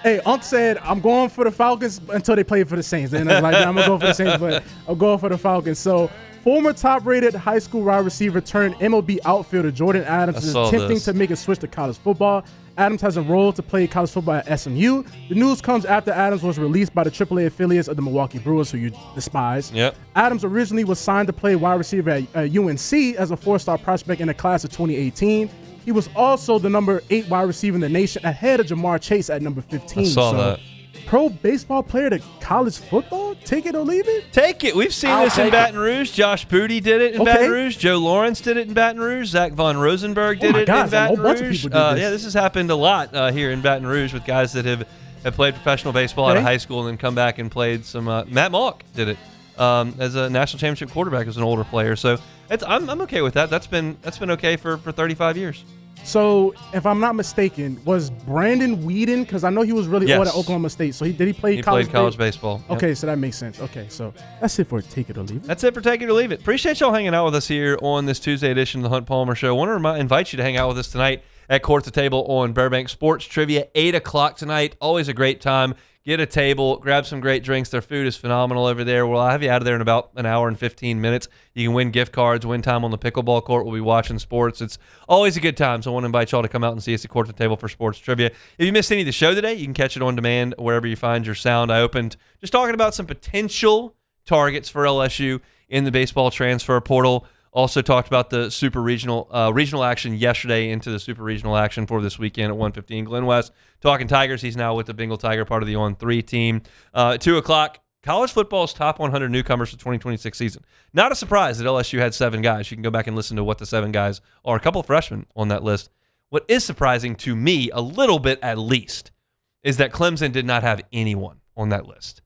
Hey, Unc said, I'm going for the Falcons until they play for the Saints. Then I was like, I'm going to go for the Saints, but I'm going for the Falcons. So, former top-rated high school wide receiver turned MLB outfielder Jordan Adams is attempting to make a switch to college football. Adams has enrolled to play college football at SMU. The news comes after Adams was released by the AAA affiliates of the Milwaukee Brewers, who you despise. Yep. Adams originally was signed to play wide receiver at UNC as a four-star prospect in the class of 2018. He was also the number 8 wide receiver in the nation, ahead of Jamar Chase at number 15. I saw that. Pro baseball player to college football? Take it or leave it? Take it. We've seen this in Baton Rouge. Josh Booty did it in Baton Rouge. Joe Lawrence did it in Baton Rouge. Zach Von Rosenberg did it in Baton Rouge. Yeah, this has happened a lot here in Baton Rouge with guys that have played professional baseball out of high school and then come back and played some. Matt Malk did it as a national championship quarterback as an older player. So I'm okay with that. That's been okay for 35 years. So, if I'm not mistaken, was Brandon Whedon, because I know he was really old at Oklahoma State, so did he play college? He played college baseball. Okay, so that makes sense. Okay, so that's it for Take It or Leave It. That's it for Take It or Leave It. Appreciate y'all hanging out with us here on this Tuesday edition of the Hunt Palmer Show. I want to invite you to hang out with us tonight at Court the Table on Burbank Sports Trivia, 8 o'clock tonight. Always a great time. Get a table, grab some great drinks. Their food is phenomenal over there. We'll have you out of there in about an hour and 15 minutes. You can win gift cards, win time on the pickleball court. We'll be watching sports. It's always a good time, so I want to invite y'all to come out and see us at Court the Table for Sports Trivia. If you missed any of the show today, you can catch it on demand wherever you find your sound. I opened just talking about some potential targets for LSU in the baseball transfer portal. Also talked about the super regional action yesterday into the super regional action for this weekend at 1:15. Glenn West talking Tigers. He's now with the Bengal Tiger, part of the On3 team. 2 o'clock, college football's top 100 newcomers for 2026 season. Not a surprise that LSU had 7 guys. You can go back and listen to what the 7 guys are. A couple of freshmen on that list. What is surprising to me, a little bit at least, is that Clemson did not have anyone on that list.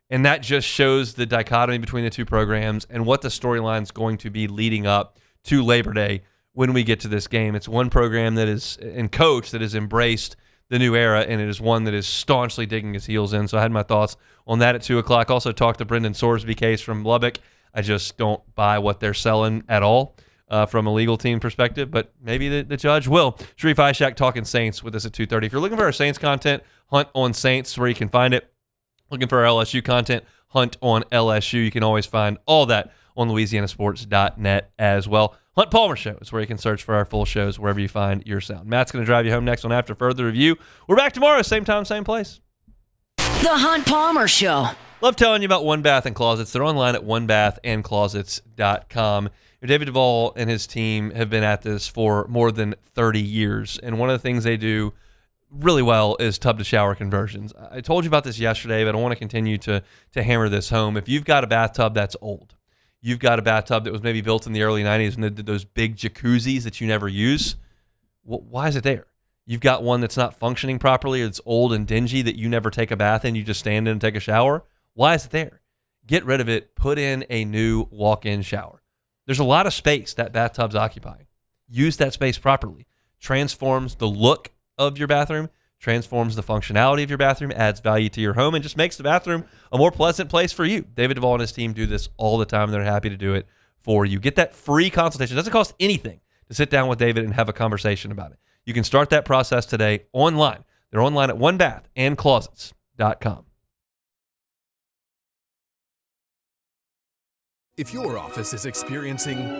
And that just shows the dichotomy between the two programs and what the storyline is going to be leading up to Labor Day when we get to this game. It's one program that is, and coach that has embraced the new era, and it is one that is staunchly digging his heels in. So I had my thoughts on that at 2 o'clock. Also talked to Brendan Sorsby case from Lubbock. I just don't buy what they're selling at all from a legal team perspective, but maybe the judge will. Sharif Ishak talking Saints with us at 2:30. If you're looking for our Saints content, Hunt on Saints, where you can find it. Looking for our LSU content, Hunt on LSU. You can always find all that on LouisianaSports.net as well. Hunt Palmer Show is where you can search for our full shows wherever you find your sound. Matt's going to drive you home next on After Further Review. We're back tomorrow, same time, same place. The Hunt Palmer Show. Love telling you about One Bath and Closets. They're online at onebathandclosets.com. David Duvall and his team have been at this for more than 30 years, and one of the things they do really well is tub-to-shower conversions. I told you about this yesterday, but I want to continue to hammer this home. If you've got a bathtub that's old, you've got a bathtub that was maybe built in the early 90s and they did those big jacuzzis that you never use, why is it there? You've got one that's not functioning properly, or it's old and dingy that you never take a bath in, you just stand in and take a shower. Why is it there? Get rid of it. Put in a new walk-in shower. There's a lot of space that bathtub's occupying. Use that space properly. Transforms the look of your bathroom, transforms the functionality of your bathroom, adds value to your home, and just makes the bathroom a more pleasant place for you. David Duvall and his team do this all the time. They're happy to do it for you. Get that free consultation. It doesn't cost anything to sit down with David and have a conversation about it. You can start that process today online. They're online at onebathandclosets.com. If your office is experiencing